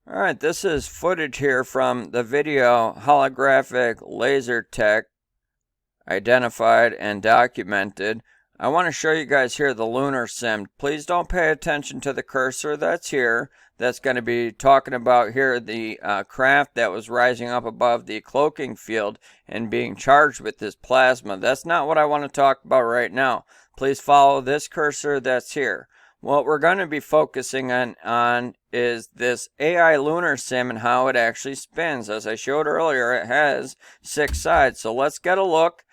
Alright, this is footage here from the video Holographic Laser Tech Identified and Documented. I want to show you guys here the lunar sim. Please don't pay attention to the cursor that's here. That's going to be talking about here the craft that was rising up above the cloaking field and being charged with this plasma. That's not what I want to talk about right now. Please follow this cursor that's here. What we're going to be focusing on is this AI lunar sim and how it actually spins. As I showed earlier, it has 6 sides. So let's get a look.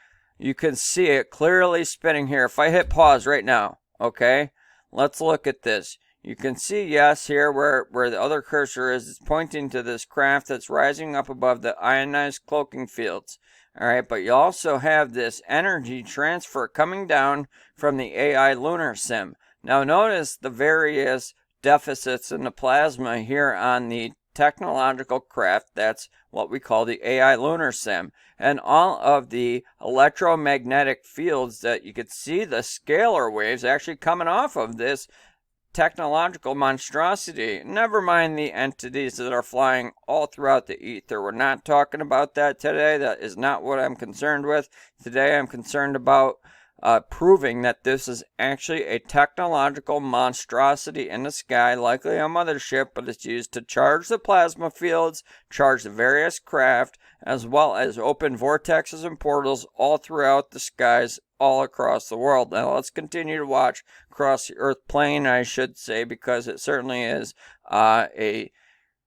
You can see it clearly spinning here. If I hit pause right now, okay, let's look at this. You can see, yes, here where the other cursor is, it's pointing to this craft that's rising up above the ionized cloaking fields. All right, but you also have this energy transfer coming down from the AI lunar sim. Now notice the various deficits in the plasma here on the technological craft. That's what we call the AI lunar sim. And all of the electromagnetic fields that you could see, the scalar waves actually coming off of this technological monstrosity. Never mind the entities that are flying all throughout the ether. We're not talking about that today. That is not what I'm concerned with. Today I'm concerned about proving that this is actually a technological monstrosity in the sky, likely a mothership, but it's used to charge the plasma fields, charge the various craft, as well as open vortexes and portals all throughout the skies, all across the world. Now let's continue to watch across the Earth plane, I should say, because it certainly is a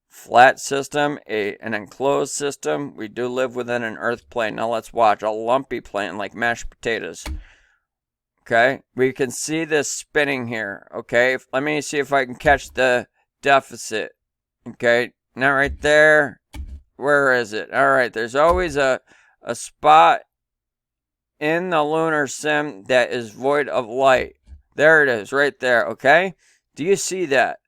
flat system, an enclosed system. We do live within an Earth plane. Now let's watch a lumpy plane like mashed potatoes. Okay, we can see this spinning here. Okay, let me see if I can catch the deficit. Okay, now right there, where is it? All right, there's always a spot in the lunar sim that is void of light. There it is, right there. Okay, do you see that?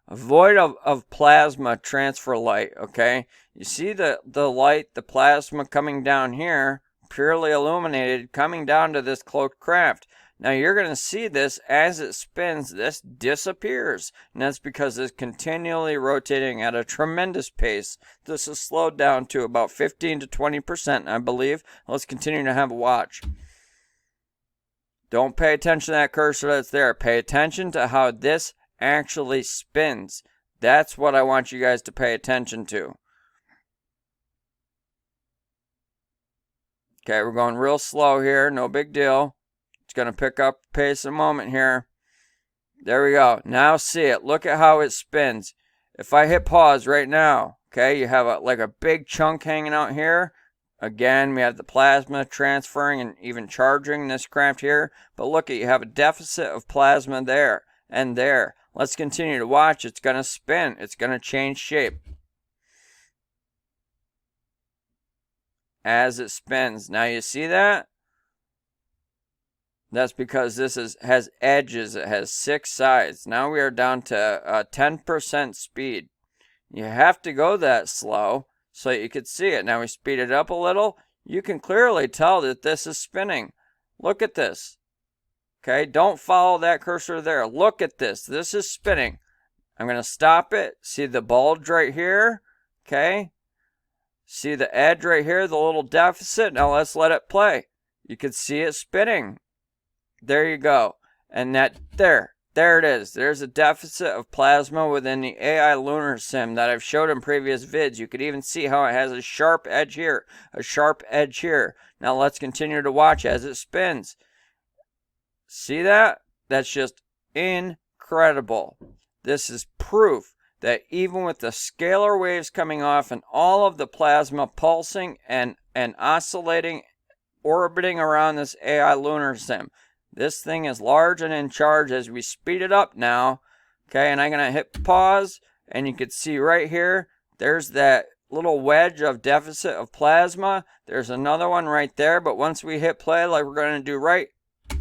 A void of plasma transfer light. Okay, you see the light, the plasma coming down here, purely illuminated, coming down to this cloaked craft. Now you're going to see this as it spins, this disappears. And that's because it's continually rotating at a tremendous pace. This is slowed down to about 15 to 20%, I believe. Let's continue to have a watch. Don't pay attention to that cursor that's there. Pay attention to how this actually spins. That's what I want you guys to pay attention to. Okay, we're going real slow here. No big deal. It's going to pick up pace in a moment here. There we go. Now see it. Look at how it spins. If I hit pause right now, okay, you have like a big chunk hanging out here. Again, we have the plasma transferring and even charging this craft here. But look at, you have a deficit of plasma there and there. Let's continue to watch. It's going to spin. It's going to change shape as it spins. Now you see that? That's because this has edges. It has 6 sides. Now we are down to 10% speed. You have to go that slow so you can see it. Now we speed it up a little. You can clearly tell that this is spinning. Look at this. Okay, don't follow that cursor there. Look at this. This is spinning. I'm going to stop it. See the bulge right here? Okay. See the edge right here, the little deficit? Now let's let it play. You can see it spinning. There you go. And that, there it is. There's a deficit of plasma within the AI lunar sim that I've showed in previous vids. You could even see how it has a sharp edge here, a sharp edge here. Now let's continue to watch as it spins. See that? That's just incredible. This is proof that even with the scalar waves coming off and all of the plasma pulsing and oscillating, orbiting around this AI lunar sim, this thing is large and in charge. As we speed it up now, okay, and I'm going to hit pause, and you can see right here, there's that little wedge of deficit of plasma. There's another one right there, but once we hit play, like we're going to do right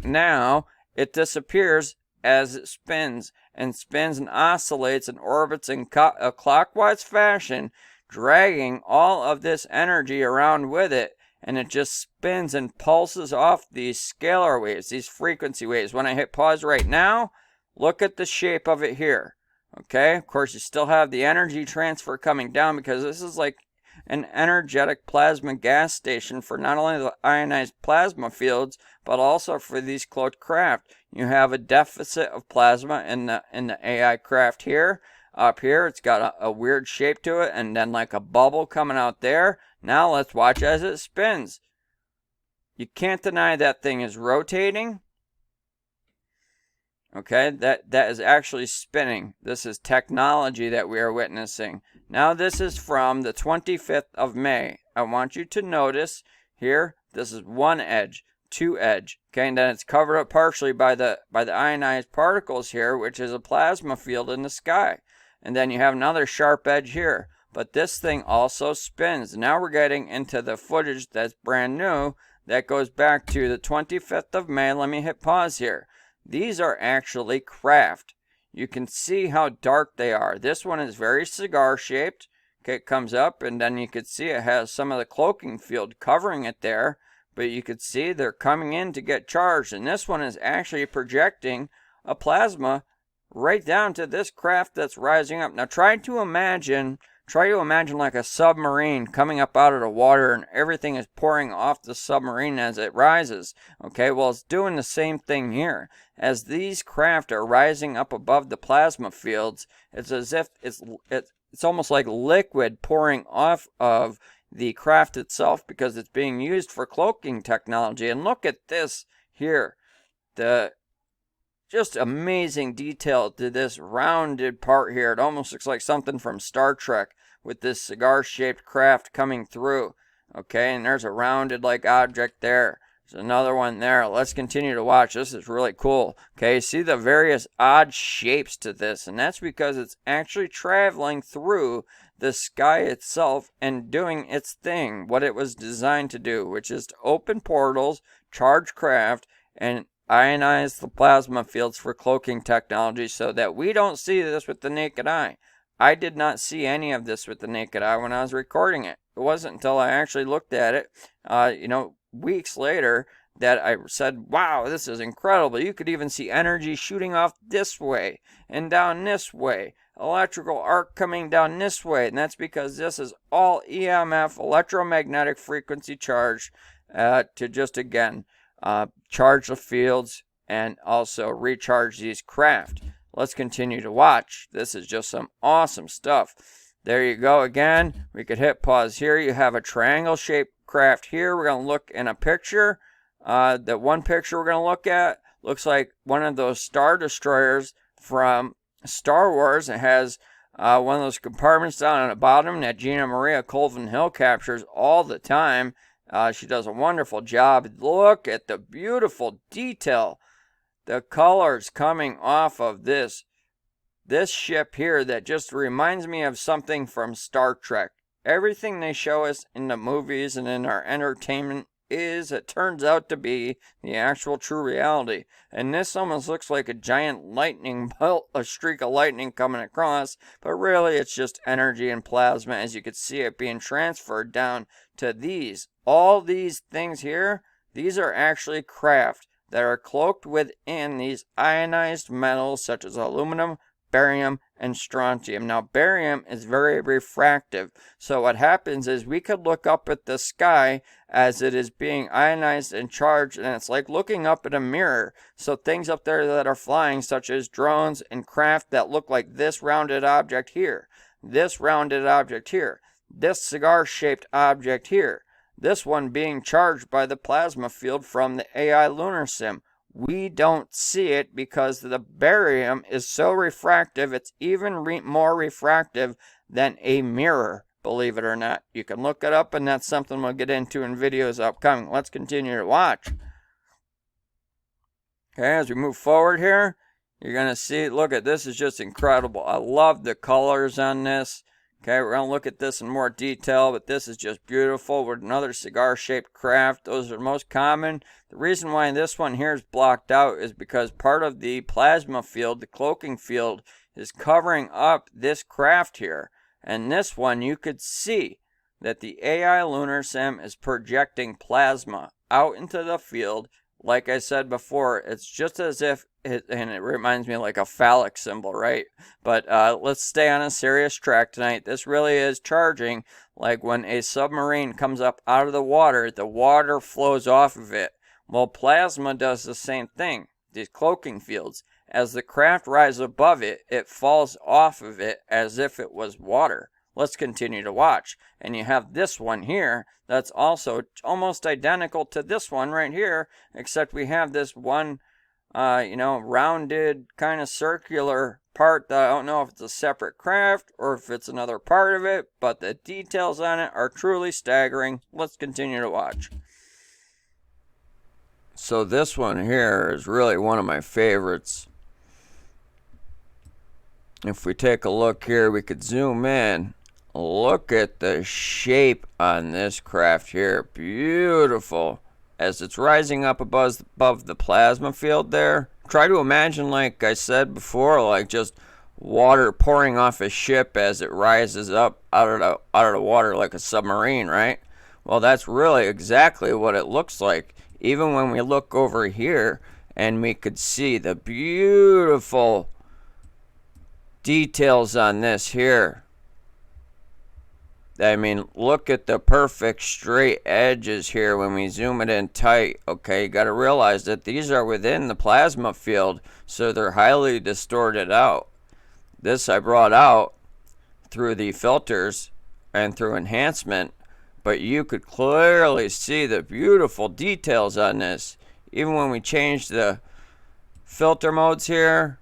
now, it disappears as it spins and oscillates and orbits in a clockwise fashion, dragging all of this energy around with it. And it just spins and pulses off these scalar waves, these frequency waves. When I hit pause right now, look at the shape of it here. Okay, of course you still have the energy transfer coming down because this is like an energetic plasma gas station for not only the ionized plasma fields, but also for these cloaked craft. You have a deficit of plasma in the AI craft here. Up here, it's got a weird shape to it, and then like a bubble coming out there. Now let's watch as it spins. You can't deny that thing is rotating. Okay, that is actually spinning. This is technology that we are witnessing. Now this is from the 25th of May. I want you to notice here, this is one edge, two edge. Okay, and then it's covered up partially by the ionized particles here, which is a plasma field in the sky. And then you have another sharp edge here. But this thing also spins. Now we're getting into the footage that's brand new. That goes back to the 25th of May. Let me hit pause here. These are actually craft. You can see how dark they are. This one is very cigar shaped. Okay, it comes up and then you can see it has some of the cloaking field covering it there. But you can see they're coming in to get charged. And this one is actually projecting a plasma right down to this craft that's rising up. Now try to imagine like a submarine coming up out of the water and everything is pouring off the submarine as it rises. Okay, well it's doing the same thing here. As these craft are rising up above the plasma fields, it's as if it's almost like liquid pouring off of the craft itself because it's being used for cloaking technology. And look at this here. Just amazing detail to this rounded part here. It almost looks like something from Star Trek with this cigar-shaped craft coming through. Okay, and there's a rounded like object there. There's another one there. Let's continue to watch. This is really cool. Okay, see the various odd shapes to this, and that's because it's actually traveling through the sky itself and doing its thing, what it was designed to do, which is to open portals, charge craft, and ionize the plasma fields for cloaking technology so that we don't see this with the naked eye. I did not see any of this with the naked eye when I was recording it. It wasn't until I actually looked at it, weeks later that I said, wow, this is incredible. You could even see energy shooting off this way and down this way. Electrical arc coming down this way. And that's because this is all EMF, electromagnetic frequency charge, to just, again, charge the fields and also recharge these craft. Let's continue to watch. This is just some awesome stuff. There you go again. We could hit pause here. You have a triangle shaped craft here. We're going to look in a picture. The one picture we're going to look at looks like one of those Star Destroyers from Star Wars. It has one of those compartments down at the bottom that Gina Maria Colvin Hill captures all the time. She does a wonderful job. Look at the beautiful detail. The colors coming off of this ship here that just reminds me of something from Star Trek. Everything they show us in the movies and in our entertainment it turns out to be the actual true reality. And this almost looks like a giant lightning bolt, a streak of lightning coming across, but really it's just energy and plasma, as you can see it being transferred down to these. All these things here, these are actually craft that are cloaked within these ionized metals such as aluminum, barium, and strontium. Now, barium is very refractive. So what happens is we could look up at the sky as it is being ionized and charged, and it's like looking up at a mirror. So things up there that are flying, such as drones and craft that look like this rounded object here, this rounded object here, this cigar-shaped object here, this one being charged by the plasma field from the AI lunar sim. We don't see it because the barium is so refractive, it's even more refractive than a mirror, believe it or not. You can look it up, and that's something we'll get into in videos upcoming. Let's continue to watch. Okay, as we move forward here, you're going to see, look at this, is just incredible. I love the colors on this. Okay, we're going to look at this in more detail, but this is just beautiful with another cigar-shaped craft. Those are the most common. The reason why this one here is blocked out is because part of the plasma field, the cloaking field, is covering up this craft here. And this one, you could see that the AI lunar sim is projecting plasma out into the field like I said before, it's just as if and it reminds me like a phallic symbol, right? But let's stay on a serious track tonight. This really is charging. Like when a submarine comes up out of the water flows off of it. Well, plasma does the same thing. These cloaking fields. As the craft rises above it, it falls off of it as if it was water. Let's continue to watch. And you have this one here that's also almost identical to this one right here, except we have this one, rounded kind of circular part that I don't know if it's a separate craft or if it's another part of it, but the details on it are truly staggering. Let's continue to watch. So this one here is really one of my favorites. If we take a look here, we could zoom in. Look at the shape on this craft here. Beautiful. As it's rising up above the plasma field there. Try to imagine, like I said before, like just water pouring off a ship as it rises up out of the water like a submarine, right? Well, that's really exactly what it looks like. Even when we look over here and we could see the beautiful details on this here. I mean, look at the perfect straight edges here when we zoom it in tight. Okay, you got to realize that these are within the plasma field, so they're highly distorted out. This I brought out through the filters and through enhancement, but you could clearly see the beautiful details on this. Even when we change the filter modes here,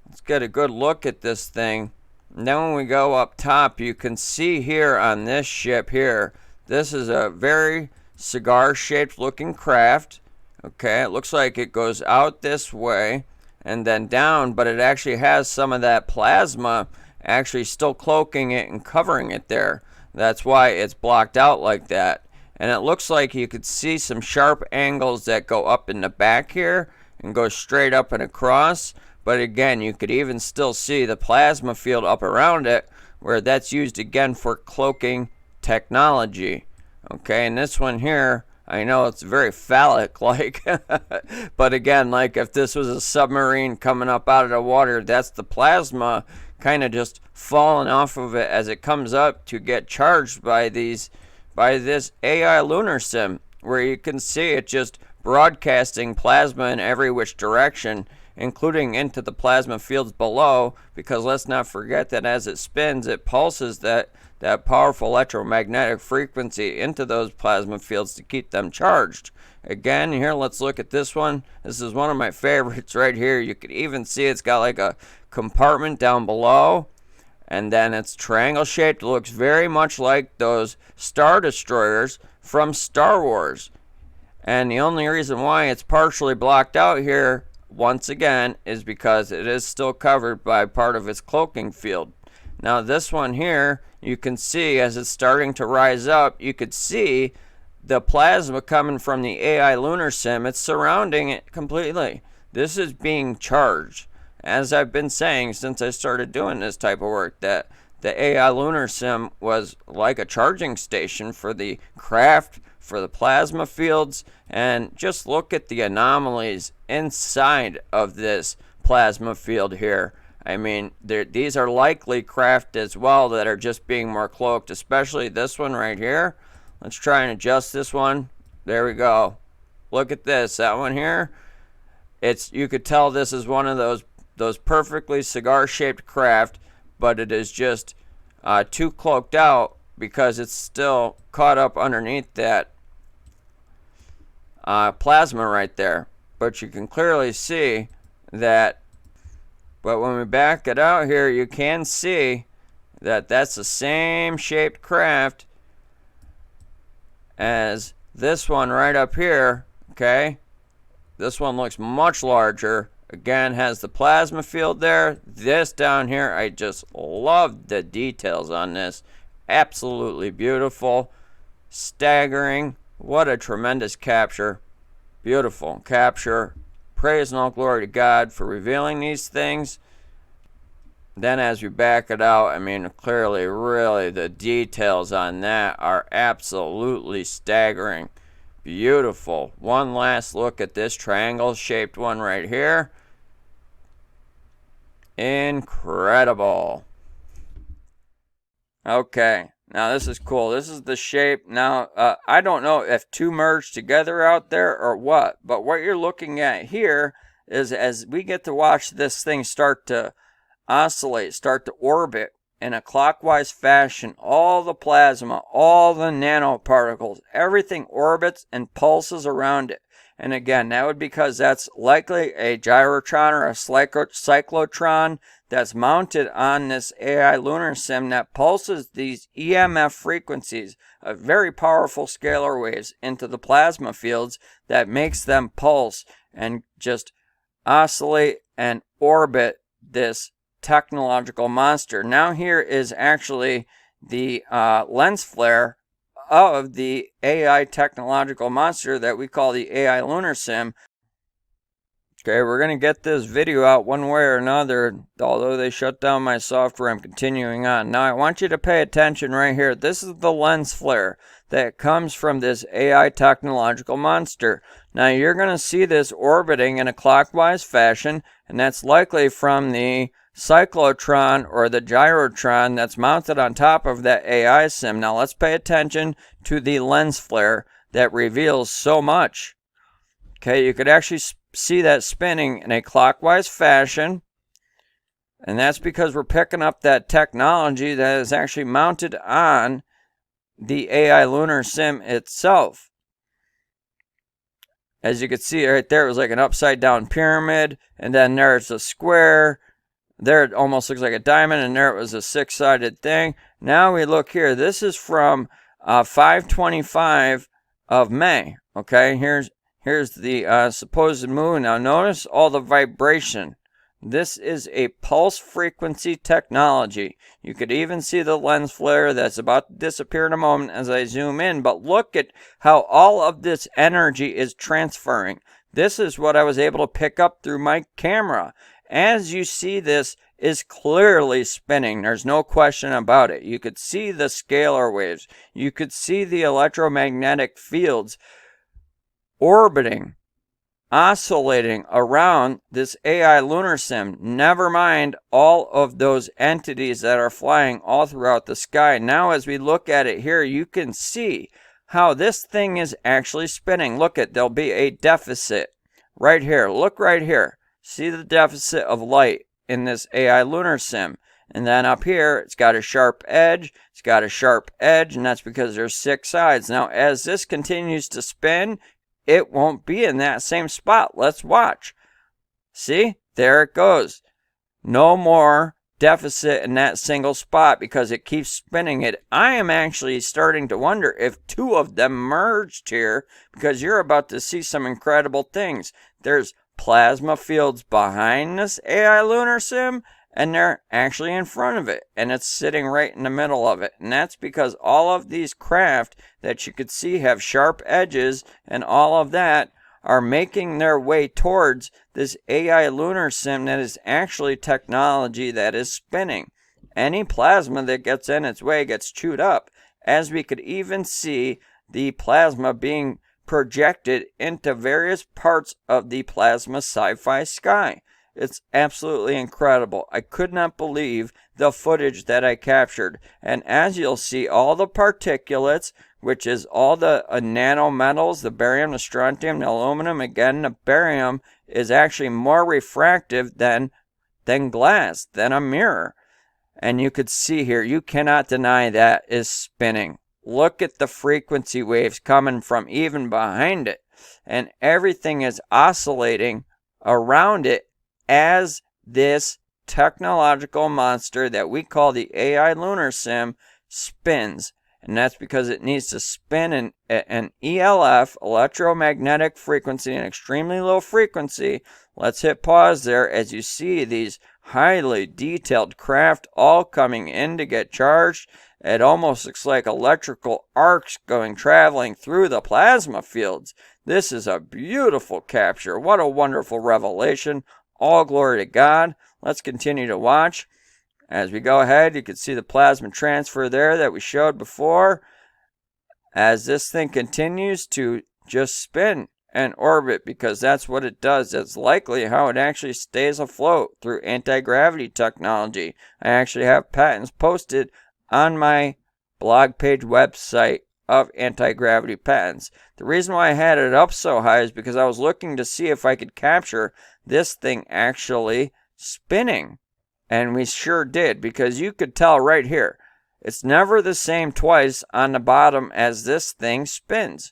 let's get a good look at this thing. And then when we go up top, you can see here on this ship here, this is a very cigar-shaped looking craft. Okay, it looks like it goes out this way and then down, but it actually has some of that plasma actually still cloaking it and covering it there. That's why it's blocked out like that. And it looks like you could see some sharp angles that go up in the back here and go straight up and across. But again, you could even still see the plasma field up around it, where that's used again for cloaking technology. Okay, and this one here, I know it's very phallic-like, but again, like if this was a submarine coming up out of the water, that's the plasma kind of just falling off of it as it comes up to get charged by this AI lunar sim, where you can see it just broadcasting plasma in every which direction, including into the plasma fields below, because let's not forget that as it spins, it pulses that powerful electromagnetic frequency into those plasma fields to keep them charged. Again, here, let's look at this one. This is one of my favorites right here. You could even see it's got like a compartment down below, and then it's triangle shaped. It looks very much like those Star Destroyers from Star Wars. And the only reason why it's partially blocked out here, once again, is because it is still covered by part of its cloaking field. Now this one here, you can see as it's starting to rise up, you could see the plasma coming from the AI lunar sim. It's surrounding it completely. This is being charged. As I've been saying since I started doing this type of work, that the AI lunar sim was like a charging station for the craft, for the plasma fields, and just look at the anomalies inside of this plasma field here. I mean, these are likely craft as well that are just being more cloaked, especially this one right here. Let's try and adjust this one. There we go. Look at this. That one here. You could tell this is one of those perfectly cigar-shaped craft, but it is just too cloaked out because it's still caught up underneath that plasma right there. But you can clearly see that. But when we back it out here, you can see that that's the same shaped craft as this one right up here. Okay, this one looks much larger. Again, has the plasma field there. This down here, I just love the details on this. Absolutely beautiful, staggering. What a tremendous capture. Beautiful capture. Praise and all glory to God for revealing these things. Then as we back it out, I mean, clearly, really, the details on that are absolutely staggering. Beautiful. One last look at this triangle-shaped one right here. Incredible. Okay, now this is cool. This is the shape. Now, I don't know if two merged together out there or what, but what you're looking at here is as we get to watch this thing start to oscillate, start to orbit in a clockwise fashion, all the plasma, all the nanoparticles, everything orbits and pulses around it. And again, that would be because that's likely a gyrotron or a cyclotron that's mounted on this AI lunar sim that pulses these EMF frequencies of very powerful scalar waves into the plasma fields that makes them pulse and just oscillate and orbit this technological monster. Now here is actually the lens flare of the AI technological monster that we call the AI lunar sim. Okay, we're going to get this video out one way or another. Although they shut down my software, I'm continuing on. Now I want you to pay attention right here. This is the lens flare that comes from this AI technological monster. Now you're going to see this orbiting in a clockwise fashion, and that's likely from the cyclotron or the gyrotron that's mounted on top of that AI sim. Now let's pay attention to the lens flare that reveals so much. Okay, you could actually see that spinning in a clockwise fashion, and that's because we're picking up that technology that is actually mounted on the AI lunar sim itself. As you can see right there, it was like an upside down pyramid, and then there's a square. There it almost looks like a diamond, and there it was a six-sided thing. Now we look here. This is from 5/25 of May. Okay, here's the supposed moon. Now notice all the vibration. This is a pulse frequency technology. You could even see the lens flare that's about to disappear in a moment as I zoom in. But look at how all of this energy is transferring. This is what I was able to pick up through my camera. As you see, this is clearly spinning. There's no question about it. You could see the scalar waves. You could see the electromagnetic fields orbiting, oscillating around this AI lunar sim. Never mind all of those entities that are flying all throughout the sky. Now as we look at it here, you can see how this thing is actually spinning. Look at, there'll be a deficit right here. Look right here. See the deficit of light in this AI lunar sim. And then up here, it's got a sharp edge. It's got a sharp edge, and that's because there's 6 sides. Now, as this continues to spin, it won't be in that same spot. Let's watch. See? There it goes. No more deficit in that single spot because it keeps spinning it. I am actually starting to wonder if 2 of them merged here, because you're about to see some incredible things. There's plasma fields behind this AI lunar sim, and they're actually in front of it, and it's sitting right in the middle of it. And that's because all of these craft that you could see have sharp edges and all of that are making their way towards this AI lunar sim that is actually technology that is spinning. Any plasma that gets in its way gets chewed up, as we could even see the plasma being projected into various parts of the plasma sci-fi sky. It's absolutely incredible. I could not believe the footage that I captured. And as you'll see, all the particulates, which is all the nanometals, the barium, the strontium, the aluminum. Again, the barium is actually more refractive than glass, than a mirror. And you could see here, you cannot deny that is spinning. Look at the frequency waves coming from even behind it. And everything is oscillating around it as this technological monster that we call the AI lunar sim spins. And that's because it needs to spin an ELF, electromagnetic frequency, an extremely low frequency. Let's hit pause there as you see these highly detailed craft all coming in to get charged. It almost looks like electrical arcs traveling through the plasma fields. This is a beautiful capture. What a wonderful revelation. All glory to God. Let's continue to watch. As we go ahead, you can see the plasma transfer there that we showed before. As this thing continues to just spin and orbit, because that's what it does. That's likely how it actually stays afloat, through anti-gravity technology. I actually have patents posted on my blog page website of anti-gravity patents. The reason why I had it up so high is because I was looking to see if I could capture this thing actually spinning. And we sure did, because you could tell right here, it's never the same twice on the bottom as this thing spins,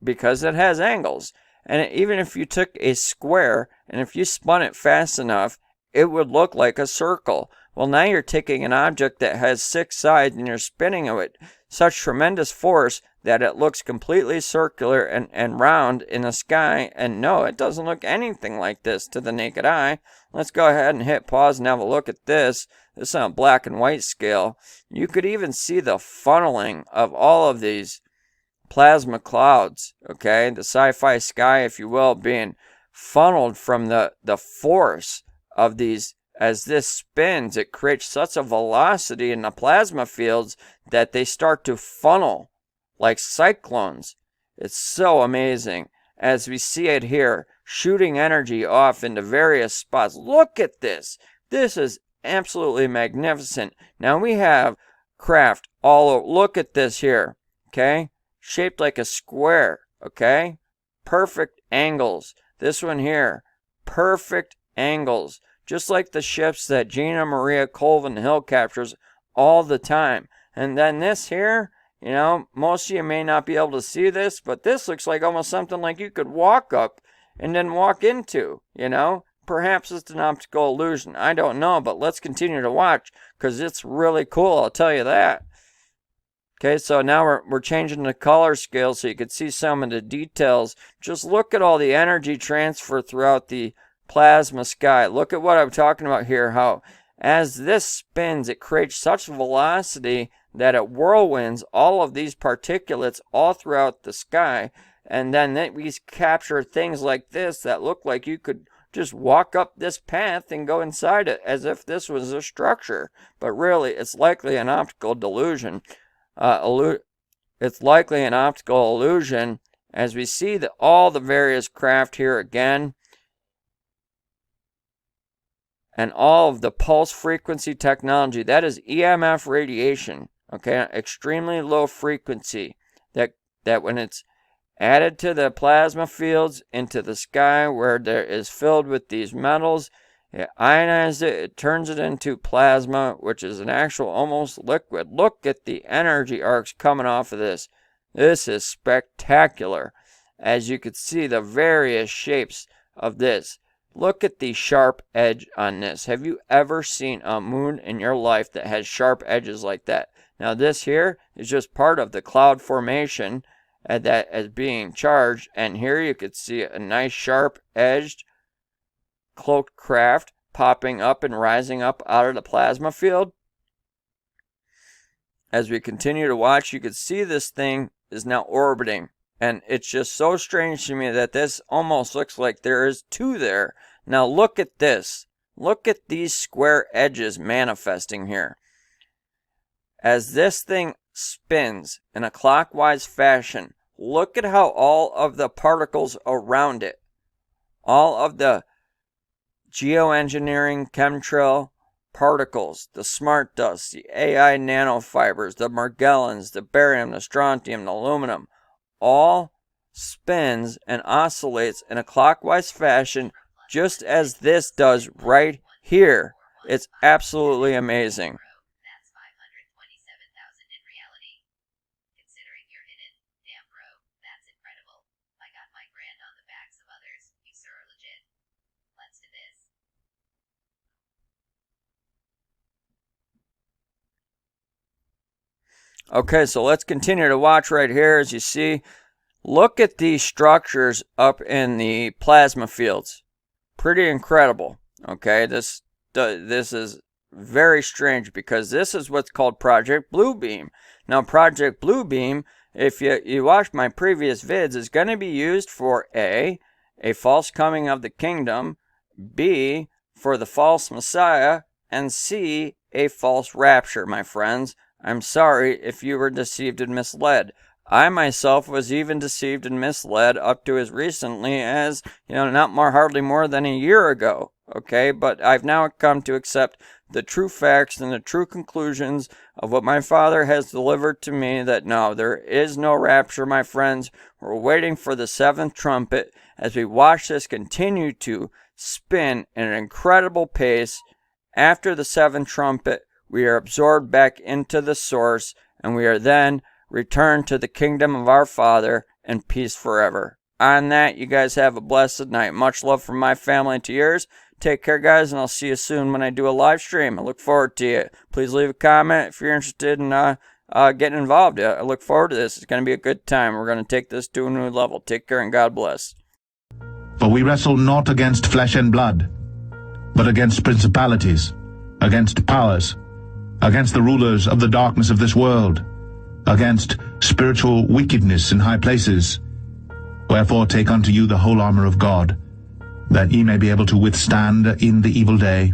because it has angles. And even if you took a square and if you spun it fast enough, it would look like a circle. Well, now you're taking an object that has 6 sides and you're spinning it with such tremendous force that it looks completely circular and round in the sky. And no, it doesn't look anything like this to the naked eye. Let's go ahead and hit pause and have a look at this. This is on a black and white scale. You could even see the funneling of all of these plasma clouds, okay? The sci-fi sky, if you will, being funneled from the force of these. As this spins, it creates such a velocity in the plasma fields that they start to funnel like cyclones. It's so amazing. As we see it here, shooting energy off into various spots. Look at this. This is absolutely magnificent. Now we have craft all over. Look at this here, okay? Shaped like a square, okay? Perfect angles. This one here, perfect angles. Just like the ships that Gina Maria Colvin Hill captures all the time. And then this here, you know, most of you may not be able to see this, but this looks like almost something like you could walk up and then walk into, you know. Perhaps it's an optical illusion. I don't know, but let's continue to watch, because it's really cool, I'll tell you that. Okay, so now we're changing the color scale so you can see some of the details. Just look at all the energy transfer throughout the plasma sky. Look at what I'm talking about here, how as this spins, it creates such velocity that it whirlwinds all of these particulates all throughout the sky. And then we capture things like this that look like you could just walk up this path and go inside it as if this was a structure. But really, it's likely an optical delusion. It's likely an optical illusion, as we see all the various craft here again. And all of the pulse frequency technology, that is EMF radiation, okay, extremely low frequency, that when it's added to the plasma fields into the sky where there is filled with these metals, it ionizes it, it turns it into plasma, which is an actual almost liquid. Look at the energy arcs coming off of this. This is spectacular. As you can see, the various shapes of this. Look at the sharp edge on this. Have you ever seen a moon in your life that has sharp edges like that? Now this here is just part of the cloud formation that is being charged. And here you could see a nice sharp edged cloaked craft popping up and rising up out of the plasma field. As we continue to watch, you can see this thing is now orbiting. And it's just so strange to me that this almost looks like there is 2 there. Now look at this. Look at these square edges manifesting here. As this thing spins in a clockwise fashion, look at how all of the particles around it, all of the geoengineering chemtrail particles, the smart dust, the AI nanofibers, the Morgellons, the barium, the strontium, the aluminum, all spins and oscillates in a clockwise fashion, just as this does right here. It's absolutely amazing. That's 527,000 in reality. Considering you're hidden, damn bro, that's incredible. I got my grand on the backs of others. You sir are legit. Let's do this. Okay, so let's continue to watch right here. As you see, look at these structures up in the plasma fields. Pretty incredible. Okay, this is very strange, because this is what's called Project Bluebeam. Now, Project Bluebeam, if you watched my previous vids, is going to be used for A, false coming of the kingdom, B, for the false Messiah, and C, a false rapture, my friends. I'm sorry if you were deceived and misled. I myself was even deceived and misled up to as recently as, hardly more than a year ago. Okay, but I've now come to accept the true facts and the true conclusions of what my Father has delivered to me, that no, there is no rapture, my friends. We're waiting for the seventh trumpet as we watch this continue to spin at an incredible pace. After the seventh trumpet, we are absorbed back into the source, and we are then returned to the kingdom of our Father and peace forever. On that, you guys have a blessed night. Much love from my family to yours. Take care, guys, and I'll see you soon when I do a live stream. I look forward to it. Please leave a comment if you're interested in getting involved. I look forward to this. It's going to be a good time. We're going to take this to a new level. Take care, and God bless. For we wrestle not against flesh and blood, but against principalities, against powers, against the rulers of the darkness of this world, against spiritual wickedness in high places. Wherefore take unto you the whole armor of God, that ye may be able to withstand in the evil day,